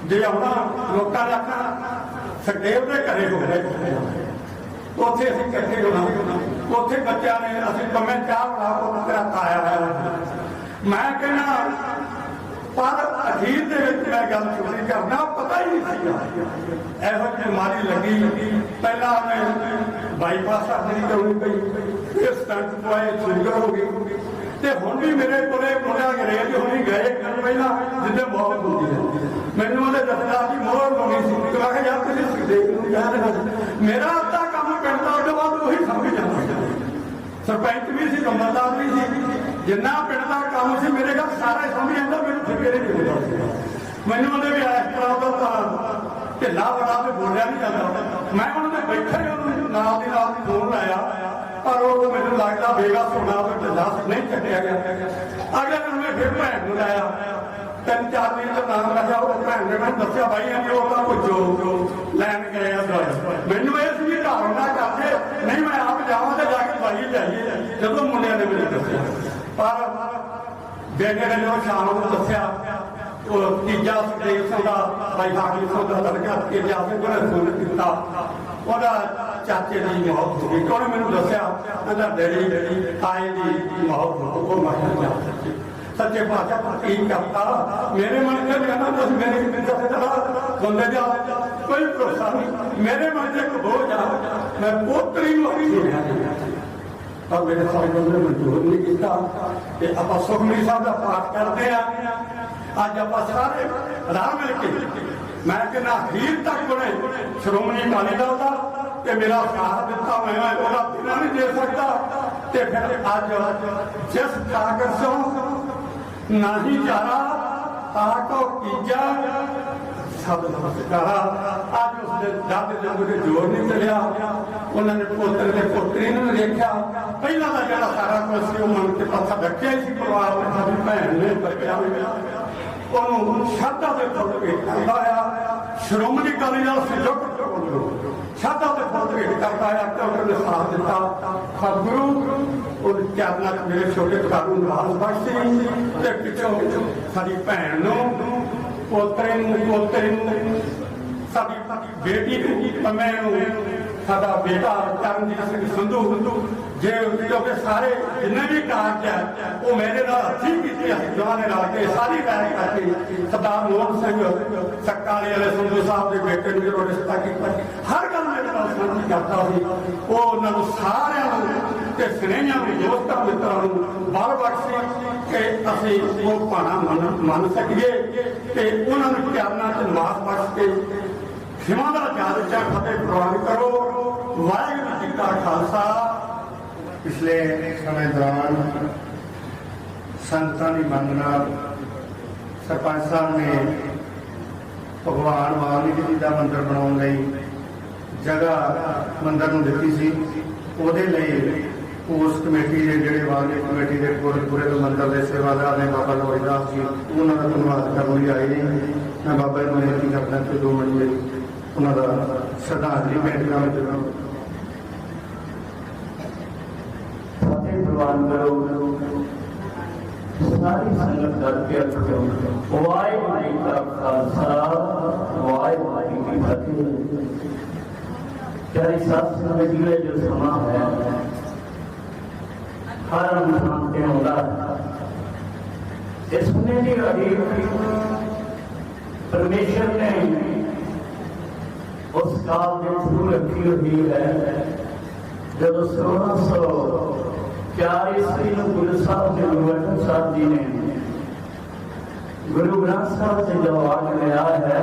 ਜੇ ਆਉਣਾ ਲੋਕਾਂ ਨੇ ਆਖਣਾ ਸੁਖਦੇਵ ਦੇ ਘਰੇ ਹੋ ਗਏ, ਉੱਥੇ ਅਸੀਂ ਇਕੱਠੇ ਹੋਣਾ, ਉੱਥੇ ਬੱਚਿਆਂ ਨੇ ਅਸੀਂ ਕੰਮੇ ਚਾਹ ਬਣਾ ਕੇ ਤੇਰਾ ਤਾਇਆ ਹੋਇਆ। ਮੈਂ ਕਹਿੰਦਾ ਪਰ ਅਖੀਰ ਦੇ ਵਿੱਚ ਮੈਂ ਗੱਲ ਚੋਰੀ ਕਰਨਾ ਪਤਾ ਹੀ ਨਹੀਂ ਸੀਗਾ ਇਹੋ ਜਿਹੀ ਬਿਮਾਰੀ ਲੱਗੀ। ਪਹਿਲਾਂ ਉਹਨੇ ਬਾਈਪਾਸ ਸਰਜਰੀ ਕਰਨੀ ਪਈ, ਫਿਰ ਸਟੰਟ ਪਵਾਏ, ਸ਼ੂਗਰ ਹੋ ਗਈ, ਤੇ ਹੁਣ ਵੀ ਮੇਰੇ ਕੋਲੇ ਮੁੰਡਾ ਅੰਗਰੇਜ਼ ਹੋਣੀ ਗਏ ਪਹਿਲਾਂ ਜਿੱਦੇ ਮੌਤ ਹੁੰਦੀ ਹੈ। ਮੈਨੂੰ ਉਹਦੇ ਜਥੇਦਾਰ ਦੀ ਮੋਹਰ ਲਾਉਣੀ ਸੀ, ਮੈਂ ਕਿਹਾ ਯਾਰ ਤੁਸੀਂ ਸੁਖਦੇਵ ਨੂੰ ਕਹਿ ਦੇਣਾ ਮੇਰਾ ਅੱਧਾ ਕੰਮ ਪਿੰਡ ਦਾ ਉਹਦੇ ਬਾਅਦ ਉਹੀ ਸਮਝ ਜਾਂਦਾ। ਸਰਪੰਚ ਵੀ ਸੀ, ਕੰਮਰਦਾਰ ਵੀ ਸੀ, ਜਿੰਨਾ ਪਿੰਡ ਦਾ ਕੰਮ ਸੀ ਮੇਰੇ ਘਰ ਸਾਰਾ ਸਮਝ ਜਾਂਦਾ, ਮੈਨੂੰ ਫਿਕਰੇ ਨਹੀਂ ਹੁੰਦਾ। ਮੈਨੂੰ ਉਹਦੇ ਵੀ ਇਸ ਤਰ੍ਹਾਂ ਦਾ ਤਾਂ ਢਿੱਲਾ ਬੜਾ ਤੇ ਬੋਲਿਆ ਨਹੀਂ ਜਾਂਦਾ। ਮੈਂ ਉਹਨਾਂ ਦੇ ਬੈਠੇ ਉਹਨੂੰ ਨਾਲ ਦੀ ਨਾਲ ਫੋਨ ਲਾਇਆ, ਪਰ ਉਹ ਮੈਨੂੰ ਲੱਗਦਾ ਬੇਗਾ ਸੁਣਾ ਤੇ ਢਿੱਲਾ ਨਹੀਂ ਕੱਟਿਆ ਗਿਆ। ਅਗਲੇ ਦਿਨ ਮੈਂ ਫਿਰ ਭੈਣ ਨੂੰ ਲਾਇਆ, 3-4 ਦਿਨ ਦਾ ਨਾਮ ਰੱਖਿਆ। ਉਹ ਭੈਣ ਨੇ ਮੈਨੂੰ ਦੱਸਿਆ ਬਾਈ ਆ ਉਹ ਤਾਂ ਪੁੱਛੋ ਲੈਣ ਗਏ ਆ ਦਵਾਈ। ਮੈਨੂੰ ਇਹ ਸੀ ਧਾਰਨਾ ਕਰਦੇ ਨਹੀਂ ਮੈਂ ਆਪ ਜਾਵਾਂ ਤੇ ਜਾ ਕੇ ਦਵਾਈ ਲਿਆਈਏ, ਜਦੋਂ ਮੁੰਡਿਆਂ ਨੇ ਮੈਨੂੰ ਦੱਸਿਆ। ਪਰ ਬੇਟੇ ਨੇ ਜਦੋਂ ਸ਼ਾਮ ਨੂੰ ਦੱਸਿਆ, ਉਹ ਤੀਜਾ ਸੁਖਦੇਵ ਸਿੰਘ ਦਾ ਬਾਈ ਹਾਕਮ ਸਿੰਘ ਦਾ ਲੜਕਾ ਤੀਜਾ ਸਿੰਘ ਉਹਨੇ ਫੋਨ ਕੀਤਾ, ਉਹਦਾ ਚਾਚੇ ਦੀ ਮੌਤ ਹੋ ਗਈ। ਉਹਨੇ ਮੈਨੂੰ ਦੱਸਿਆ ਕਹਿੰਦਾ ਡੈਡੀ ਤਾਏ ਦੀ ਮੌਤ ਹੋ ਗਈ। ਉਹ ਮਾਰਿਆ ਸੱਚੇ ਪਾਤਸ਼ਾਹ ਕੀ ਕਰਤਾ ਮੇਰੇ ਮਨ ਚ ਕਹਿੰਦਾ ਤੁਸੀਂ ਮੇਰੇ ਕਿੰਨੇ ਚਲਾ ਬੰਦੇ ਦਾ ਕੋਈ ਭਰੋਸਾ ਨਹੀਂ। ਮੇਰੇ ਮਨ ਚ ਇੱਕ ਬੋਝ ਆ, ਮੈਂ ਪੋਤਰੀ ਨੂੰ ਸੁਣਿਆ ਪਰ ਮੇਰੇ ਸਾਹਿਬ ਨੇ ਮਨਜ਼ੂਰ ਨਹੀਂ ਕੀਤਾ ਕਿ ਆਪਾਂ ਸੁਖਮਨੀ ਸਾਹਿਬ ਦਾ ਪਾਠ ਕਰਦੇ ਆ। ਅੱਜ ਆਪਾਂ ਸਾਰੇ ਰਾਹ ਮਿਲ ਕੇ ਮੈਂ ਕਹਿੰਦਾ ਅਖੀਰ ਤੱਕ ਉਹਨੇ ਸ਼੍ਰੋਮਣੀ ਅਕਾਲੀ ਦਲ ਦਾ ਤੇ ਮੇਰਾ ਸਾਥ ਦਿੱਤਾ, ਮੈਂ ਉਹਦਾ ਬਿਨਾ ਨਹੀਂ ਦੇ ਸਕਦਾ। ਤੇ ਫਿਰ ਅੱਜ ਜਿਸ ਕਾਗਜ਼ ਤੋਂ ਨਹੀਂ ਜਾਣਾ ਤਾਕੋ ਕੀਜਾ ਸ਼ਬਦ ਨਮਸਕਾਰਾ, ਅੱਜ ਉਸਦੇ ਦਾਦੇ ਦੇ ਉਹਦੇ ਜੋਰ ਨਹੀਂ ਚਲਿਆ। ਉਹਨਾਂ ਨੇ ਪੋਤਰੇ ਦੇ ਪੋਤਰੀ ਨੂੰ ਦੇਖਿਆ, ਪਹਿਲਾਂ ਦਾ ਜਿਹੜਾ ਸਾਰਾ ਕੁਝ ਸੀ ਉਹ ਮਨ ਤੇ ਪੱਥਰ ਰੱਖਿਆ ਹੀ ਸੀ। ਪਰਿਵਾਰ ਨੇ ਸਾਡੀ ਭੈਣ ਨੇ ਵਰਗਿਆ ਹੋਇਆ ਉਹਨੂੰ ਸ਼ਰਧਾ ਦੇ ਫੁੱਲ ਭੇਟ ਕਰਦਾ ਆ। ਸ਼੍ਰੋਮਣੀ ਅਕਾਲੀ ਦਲ ਸਹਿਯੋਗ ਸ਼ਰਧਾ ਦੇ ਫੁੱਲ ਭੇਟ ਕਰਦਾ ਆ ਤੇ ਉਹਨਾਂ ਨੇ ਸਾਥ ਦਿੱਤਾ। ਸਤਿਗੁਰੂ ਉਹ ਚਰਨਾਂ ਚ ਮੇਰੇ ਛੋਟੇ ਘਰ ਨੂੰ ਰਾਸ ਬਖਸ਼ੀ ਤੇ ਪਿੱਛੋਂ ਸਾਡੀ ਭੈਣ ਨੂੰ, ਪੋਤਰੇ ਨੂੰ, ਸਾਡੀ ਬੇਟੀ ਨੂੰ, ਮੈਂ ਨੂੰ, ਸਾਡਾ ਬੇਟਾ ਚਰਨਜੀਤ ਸਿੰਘ ਸੰਧੂ, ਜੇ ਕਿਉਂਕਿ ਸਾਰੇ ਜਿੰਨੇ ਵੀ ਕਾਰਜ ਹੈ ਉਹ ਮੇਰੇ ਨਾਲ ਹੱਥੀਂ ਕੀਤੇ ਦੋਵਾਂ ਨੇ ਰਲ ਕੇ ਸਾਰੀ ਰਾਇ ਕਰਕੇ ਸਰਦਾਰ ਮੋਹਨ ਸਿੰਘ ਸੱਕਾਲੀ ਵਾਲੇ ਸੰਧੂ ਸਾਹਿਬ ਦੇ ਬੇਟੇ ਨੂੰ ਜਦੋਂ ਰਿਸ਼ਤਾ ਕੀਤਾ, ਹਰ ਗੱਲ ਮੇਰੇ ਨਾਲ ਸਾਂਝੀ ਕਰਦਾ ਸੀ। ਉਹ ਉਹਨਾਂ ਨੂੰ ਸਾਰਿਆਂ ਨੂੰ ਤੇ ਸਨੇਹੀਆਂ ਨੂੰ, ਦੋਸਤਾਂ ਮਿੱਤਰਾਂ ਨੂੰ ਬਲ ਬਖਸ਼ੀ ਕਿ ਅਸੀਂ ਉਹ ਭਾਣਾ ਮੰਨ ਸਕੀਏ ਤੇ ਉਹਨਾਂ ਨੂੰ ਚਰਨਾਂ ਚ ਨਿਵਾਸ ਬਖਸ਼ ਕੇ ਖਿਮਾ ਦਾ ਯਾਦ ਚਾ ਫਤਿਹ ਪ੍ਰਵਾਨ ਕਰੋ। ਵਾਹਿਗੁਰੂ ਜੀ ਕਾ ਖਾਲਸਾ। ਪਿਛਲੇ ਸਮੇਂ ਦੌਰਾਨ ਸੰਗਤਾਂ ਦੀ ਮੰਗ ਨਾਲ ਸਰਪੰਚ ਸਾਹਿਬ ਨੇ ਭਗਵਾਨ ਵਾਲਮੀਕੀ ਜੀ ਦਾ ਮੰਦਿਰ ਬਣਾਉਣ ਲਈ ਜਗ੍ਹਾ ਮੰਦਿਰ ਨੂੰ ਦਿੱਤੀ ਸੀ। ਉਹਦੇ ਲਈ ਉਸ ਕਮੇਟੀ ਦੇ ਜਿਹੜੇ ਵਾਲਮੀਕੀ ਕਮੇਟੀ ਦੇ ਪੂਰੇ ਮੰਦਿਰ ਦੇ ਸੇਵਾਦਾਰ ਨੇ ਬਾਬਾ ਲੋਹੀਦਾਸ ਜੀ, ਉਹਨਾਂ ਦਾ ਧੰਨਵਾਦ ਕਰਨ ਲਈ ਆਏ ਨੇ। ਮੈਂ ਬਾਬਾ ਜੀ ਨੂੰ ਬੇਨਤੀ ਕਰਦਾ ਕਿ 2 ਮਿੰਟ ਲਈ ਉਹਨਾਂ ਦਾ ਸ਼ਰਧਾਂਜਲੀ ਭੇਟ ਕਰਾਂ। ਪ੍ਰਵਾਨ ਕਰੋ। ਸਾਰੀ ਸੰਗਤ ਕਰਕੇ ਰੱਖੋ। ਵਾਹਿਗੁਰੂ ਜੀ ਕਾ ਖਾਲਸਾ, ਵਾਹਿਗੁਰੂ ਜੀ ਕੀ ਫਤਿਹ। ਪਿਆਰੀ ਸਾਧ ਸੰਗਤ ਜੀ, ਜੋ ਸਮਾਂ ਹੈ ਹਰ ਇਨਸਾਨ ਤੇ ਆਉਂਦਾ ਇਸ ਸਮੇਂ ਦੀ ਅਧੀਨ ਪਰਮੇਸ਼ਰ ਨੇ ਉਸ ਕਾਲ ਦੇ ਸ਼ੁਰੂ ਰੱਖੀ ਹੋਈ ਹੈ ਜਦੋਂ 1640 ਈਸਵੀ ਨੂੰ ਗੁਰੂ ਸਾਹਿਬ ਜੀ ਗੁਰੂ ਅਰਜਨ ਸਾਹਿਬ ਜੀ ਨੇ ਗੁਰੂ ਗ੍ਰੰਥ ਸਾਹਿਬ से जो वाक लिया है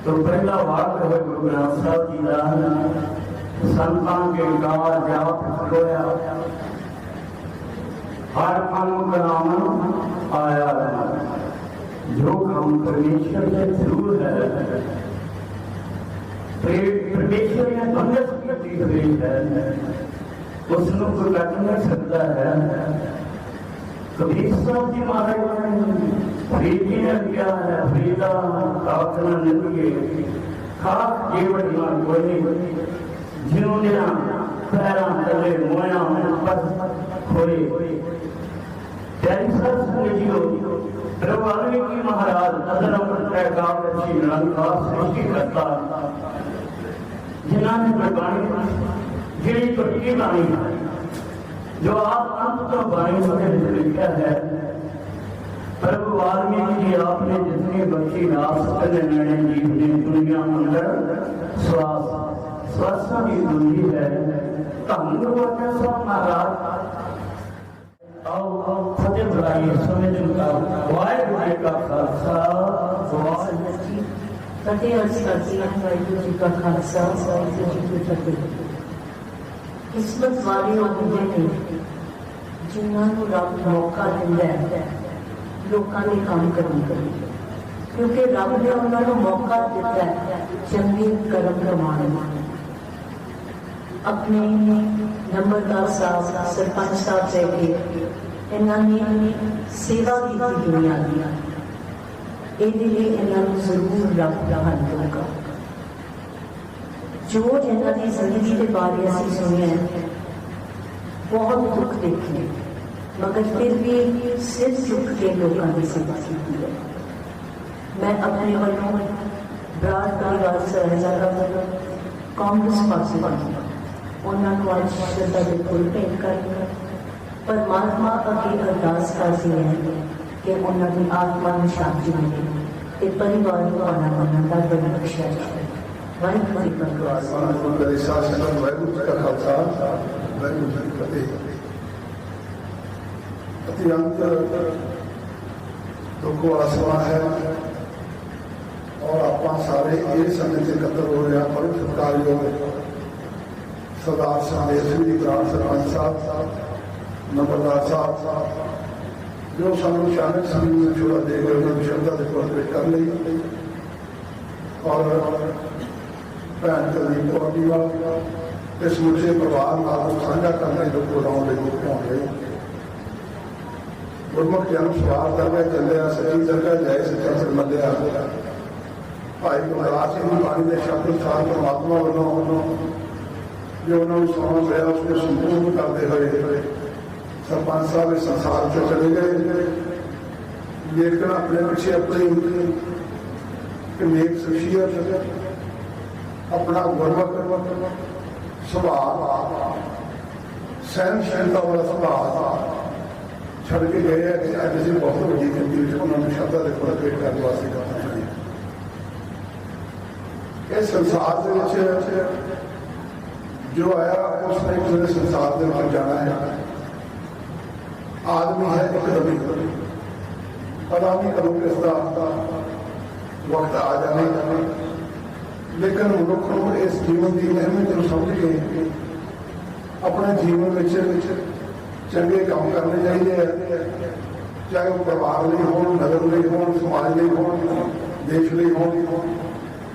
तो पहला वाक है गुरु ग्रंथ साहब जी का संतां के गावा जाप होया हर काम करावन आया है जो काम परमेश्वर के थ्रू है परमेश्वर ने पंगत की हुई है उसको कोई कट नहीं सकता है। कबीर साहब जी महाराज फरीदी ने क्या है, फरीदा काकना निंदे खाक जीवन कोई जिन्होंने पैरा तले मोया पर खोए। प्यारी साहब सुन जी वाल्मीकि महाराज सृष्टि करता जिन्होंने गुरबाणी जी तुर्की बाणी जो आप अंत तो बाणी में लिखा है। प्रभु वाल्मीकि जी आपने जितनी बख्शी रास नैणे जीव ने दुनिया अंदर श्वास श्वासा की दूरी है धन कैसा महाराज आओ आओ फतेह बुलाइए समय का वाहिगुरू जी का खालसा वाहिगुरू जी फतेह अर्ज करती है। वाहिगुरू जी का खालसा वाहिगुरू जी की फतेह। किस्मत वाले होंगे ने जिन्होंने रब मौका दिंदा है लोगों ने काम करने का, क्योंकि रब ने उन्होंने मौका दिता है चंगे कर्म कमाने। अपने नंबरदार साहब सरपंच साहब से इन्होंने सेवा की दुनिया दिया, ये इन्होंने जरूर रब का हल होगा। जो इन्होंने जिंदगी के बारे असीं सुनिया बहुत दुख देखे, मगर फिर भी सिर चुक के लोगों की सेवा की है। मैं अपने वालों बराड़ परिवार साहिबजादा कांग्रेस पार्टी उन्होंने अज श्रद्धा के फुल भेंट कर परमात्मा अगे अरदास करती है कि उन्होंने आत्मा में शांति मिले ते परिवार को आना बना का बड़ी बख्शिया जाए। वाहिगुरू जी का खालसा वाहिगुरू जी का खालसा वाहिगुरू जी की फतेह। अत्यंत दुख वाला समा है और आप सारे ये समय से एकत्र हो रहे हैं। बड़े सत्कारयोग सरदार संदेश ग्राम सरपंच साहब नंबरदार साहब जो सानू अचानक समय छोड़ा दे गए उन्होंने श्रद्धा के तौर पर कर ली और भैन कुलदीप कौर जी इस मुझे परिवार नाल साझा करने दुख उड़ाने पहुंच गए। गुरमुख जन्म सवार दरगाह चलिया सची दरगाह जाए सच्चा सिर मलिया भाई गुरदास सिंह पानी के शब्द साल परमात्मा वालों जो उन्होंने सौंप लिया उसको संपूर्ण करते हुए सरपंच साहब इस संसार से चले गए। लेकिन अपने पीछे अपनी नेक शख्सियत अपना गुरमुख स्वभाव सहनशीलता वाला स्वभाव छड़ के गए हैं कि अज असीं बहुत वड्डी गिनती उन्होंने शब्दां दे फल भेंट करने वास्ते करना चाहिए। इस संसार के जो आया उसने पूरे संसार के जाना है। आदमी है एक दबी पता नहीं कदों किसका वक्त आ जाने, लेकिन मनुख को इस जीवन की अहमियत को समझ के अपने जीवन में चंगे काम करने चाहिए, चाहे वो परिवार लिए हो, नगर लिए हो, समाज लिए हो, देश लिए हो,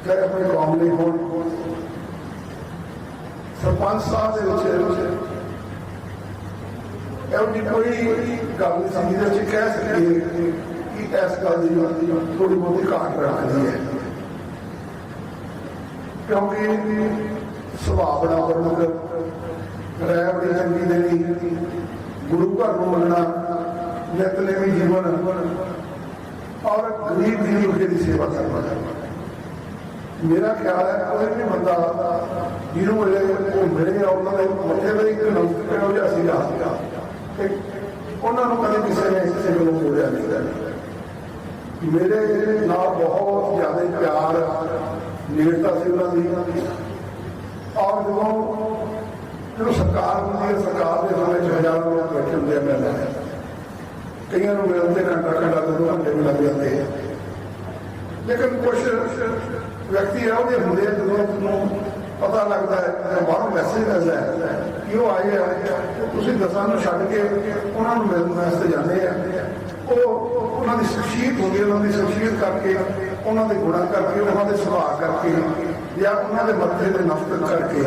चाहे अपने कौम लिए हो। सरपंच साहब एवं कोई गल नहीं कह सकिए कि इस गल की थोड़ी बहुत घाट रखनी है, क्योंकि सुभाव बड़ा प्रमुख रह बड़ी चंगी देनी गुरु घर को मनना नितनेमी जीवन और गरीब दुखे की सेवा करना। मेरा ख्याल है कोई भी बंदा जिन्हों मिले उन्होंने मथे का एक नमस्ते हो सीगा उन्होंने कभी किसी ने किसी को जोड़िया नहीं। मेरे नाल बहुत ज्यादा प्यार नेड़ता से उन्होंने और जो सरकार होती है सरकार के समय हजारों लोग बैठे होंगे मिलना है, कई मिलते घंटा घंटा 2 घंटे भी लग जाते हैं। लेकिन कुछ व्यक्ति ਇਹੋ ਹੁੰਦੇ ਜਦੋਂ पता लगता है बाहरों मैसेज मिलता है कि वो आए हैं ਤੁਸੀਂ ਦਸਾਂ ਨੂੰ ਛੱਡ ਕੇ ਉਹਨਾਂ ਨੂੰ ਮਿਲਣ ਵਾਸਤੇ ਜਾਂਦੇ ਆ। ਉਹ ਉਹਨਾਂ ਦੀ ਸ਼ਖਸੀਅਤ ਹੁੰਦੀ ਹੈ, ਉਹਨਾਂ ਦੀ ਸ਼ਖਸੀਅਤ ਕਰਕੇ, ਉਹਨਾਂ ਦੇ ਗੁਣਾਂ ਕਰਕੇ, ਉਹਨਾਂ ਦੇ ਸੁਭਾਅ ਕਰਕੇ ਜਾਂ ਉਹਨਾਂ ਦੇ ਮੱਥੇ ਦੇ ਨਫ਼ਰਤ ਕਰਕੇ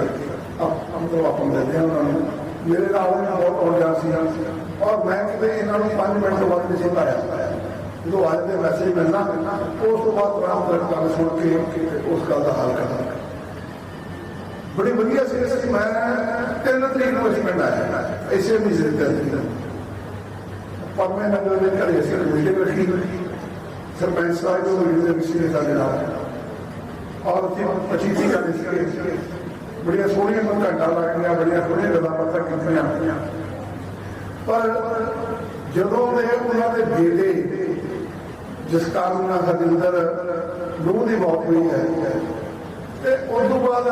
ਮਤਲਬ ਆਪਾਂ ਮਿਲਦੇ ਹਾਂ ਉਹਨਾਂ ਨੂੰ। मेरे नाल बहुत ऊर्जा सी और मैं कितने इन्होंने 5 मिनट तो बाद नहीं सुनाया जो आज के मैसेज मिलना उस तो बाद आराम कर गल सुन के उस गल का हल करना बड़ी वधिया सी। मैं 3 तरीक को असीं पिंड आया इसे भी जिद पर मैं नगर में घरे से मीटिंग रखी सरपंच साहब जो मीटिंग साढ़े और 25 गल बड़िया सोहनिया मैं घंटा लग गया बड़िया सोहनिया गल्लां बातां कीतियां पर जदों दे उन्होंने बेटे जिस कारण हरजिंदर नूह की मौत हुई है तो उस तो बाद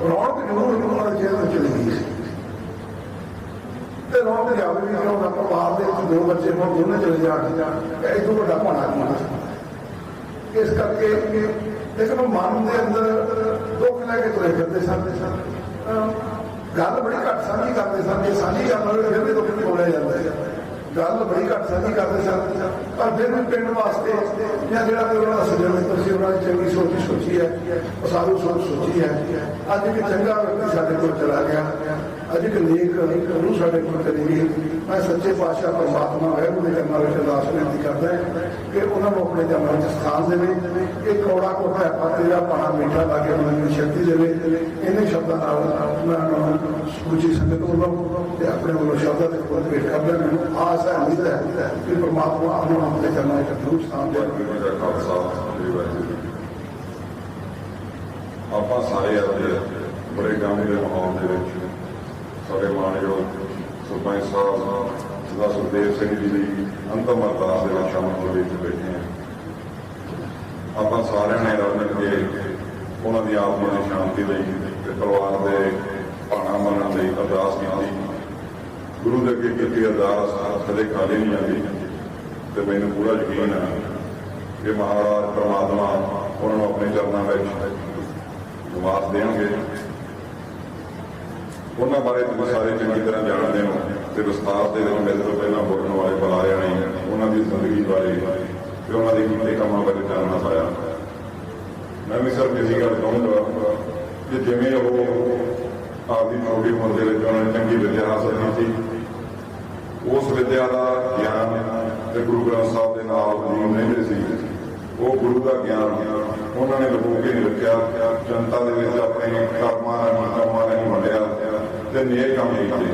रौनक जरूर उन्होंने जेल में चली गई तो रौनक जावे भी नहीं होना परिवार के 2 बच्चे हम दोनों चले जाए इस तो बड़ा भाड़ा नहीं इस करके लेकिन मन के अंदर दुख लैके तुरे फिरते सन गल बड़ी घट साझी करते सन जो साझी करने फिर भी दुख नहीं बोलिया जाता है गल बड़ी घट साझी करते सन पर फिर भी पिंड वास्ते या जो उन्होंने सजन मित्र से उन्होंने चंगी सोची है सारू सोची है अज एक चंगा व्यक्ति साढ़े को चला गया अज एक नेक रूह साढ़े को चली गई। मैं सच्चे पातशाह परमात्मा वाहगुरू के चरणों में अरदास बेनती करदा है कि उन्होंने अपने चरणों में स्थान देवे एक कौड़ा कोठा तेरा पाना मीठा ला के उन्होंने शक्ति देवे। इन्हीं शब्दों समूची संगत वालों अपने वालों शब्दों के खुद भेट करदा मैनूं आस है उम्मीद है कि परमात्मा अपने चरणों में जरूर स्थान देवे। आप सारे अपने बड़े गांव के माहौल के साढ़े मानयोग सरपंच साहब सरदार सुखदेव सिंह जी की अंतिम अरदास के शामिल होने बैठे हैं। आप सारे ने रल मिल के उन्होंने आत्मा की शांति ਲਈ परिवार के भाणा मनण ਲਈ अरदास की गुरु के अगे की अरदास कदे खाली नहीं आती तो मैनूं पूरा यकीन है कि महाराज परमात्मा उन्होंने अपने चरणों में निवास देंगे। उन्होंने बारे तुम सारे चंगी तरह जानते हो तो विस्तार से मेरे तो पहला बोलने वाले बुलाया नहीं उन्होंने जिंदगी बारे फिर उन्होंने किए कामों बारे जानना पाया। मैं भी सिर्फ इसी गल कहूँगा कि जिमें वो आपकी छोटी उम्र के उन्होंने चंगी विद्या हासिल की थी उस विद्या का ज्ञान तो गुरु ग्रंथ साहब के नाल जीवन नहीं सी वो गुरु का ज्ञान उन्होंने लुको के नहीं रखा जनता के अपने कामां नहीं वंडिया तो नेक काम किए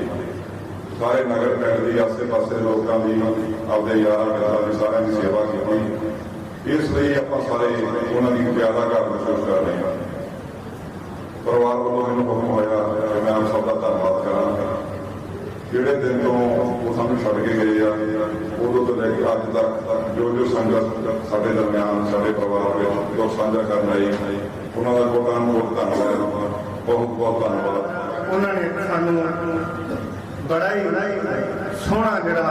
सारे नगर पिंड की आसे पासे लोगों की अपने यार मित्रों की सारे की सेवा की इसलिए आप सारे उन्होंने ज्यादा घर महसूस कर रहे हैं। परिवार वालों मैंने हुक्म होया कि मैं आप सबका धन्यवाद करा जोड़े दिन तो वो सानू छड़ के गए उदों तो लैके अज तक जो जो संगत साडे दरम्यान साडे परिवार में दुख साझा करने आई उन्होंने बहुत धन्यवाद बहुत बहुत धन्यवाद। उन्होंने सानू बड़ा ही सोहना जड़ा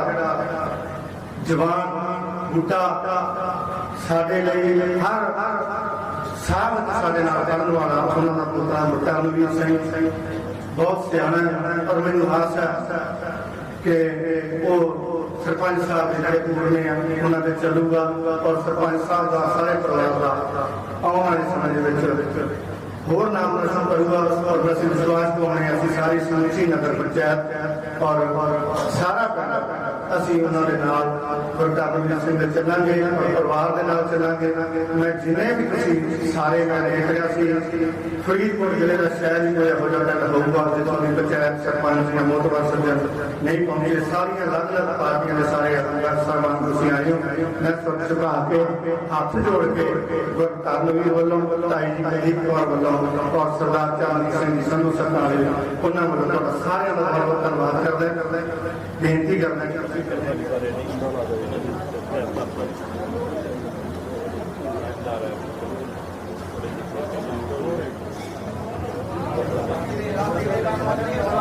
जवान बूटा साडे लई हर साल साडे नाल पढ़न वाला उन्होंने पुत्रा बूटा नवीर सिंह बहुत सियाना है और मैनूं आस है कि वो सरपंच साहब जिहड़े पूरने उन्होंने चलूगा और सरपंच साहब का सारे परिवार का आने वाले समय होर नाम रोशन करूँगा और बस विश्वास को हमने असी सारी समूची नगर पंचायत और सारा पिंड असी उन्होंने नाल गुरु सिंह दे चलांगे और परिवार के नाल चलांगे। मैं जिन्हें भी तुसीं सारे मैं देख रहा सी फरीदकोट जिले का शहर ही कोई हो जाता होगा जिसों की पंचायत सरपंच या मोतबर सज्जन नहीं पहुंचे सारिया अलग अलग पार्टियां के सारे सामान तुसीं आए हो। मैं सुख झुका के हाथ जोड़ के गुरु तरनवीर वालों ताई जी कुलदीप कौर वालों और सरदार चांदी सिंह जी संधू सरनाले उन्होंने वालों सारे का बहुत धन्यवाद करते बेनती करना Gracias.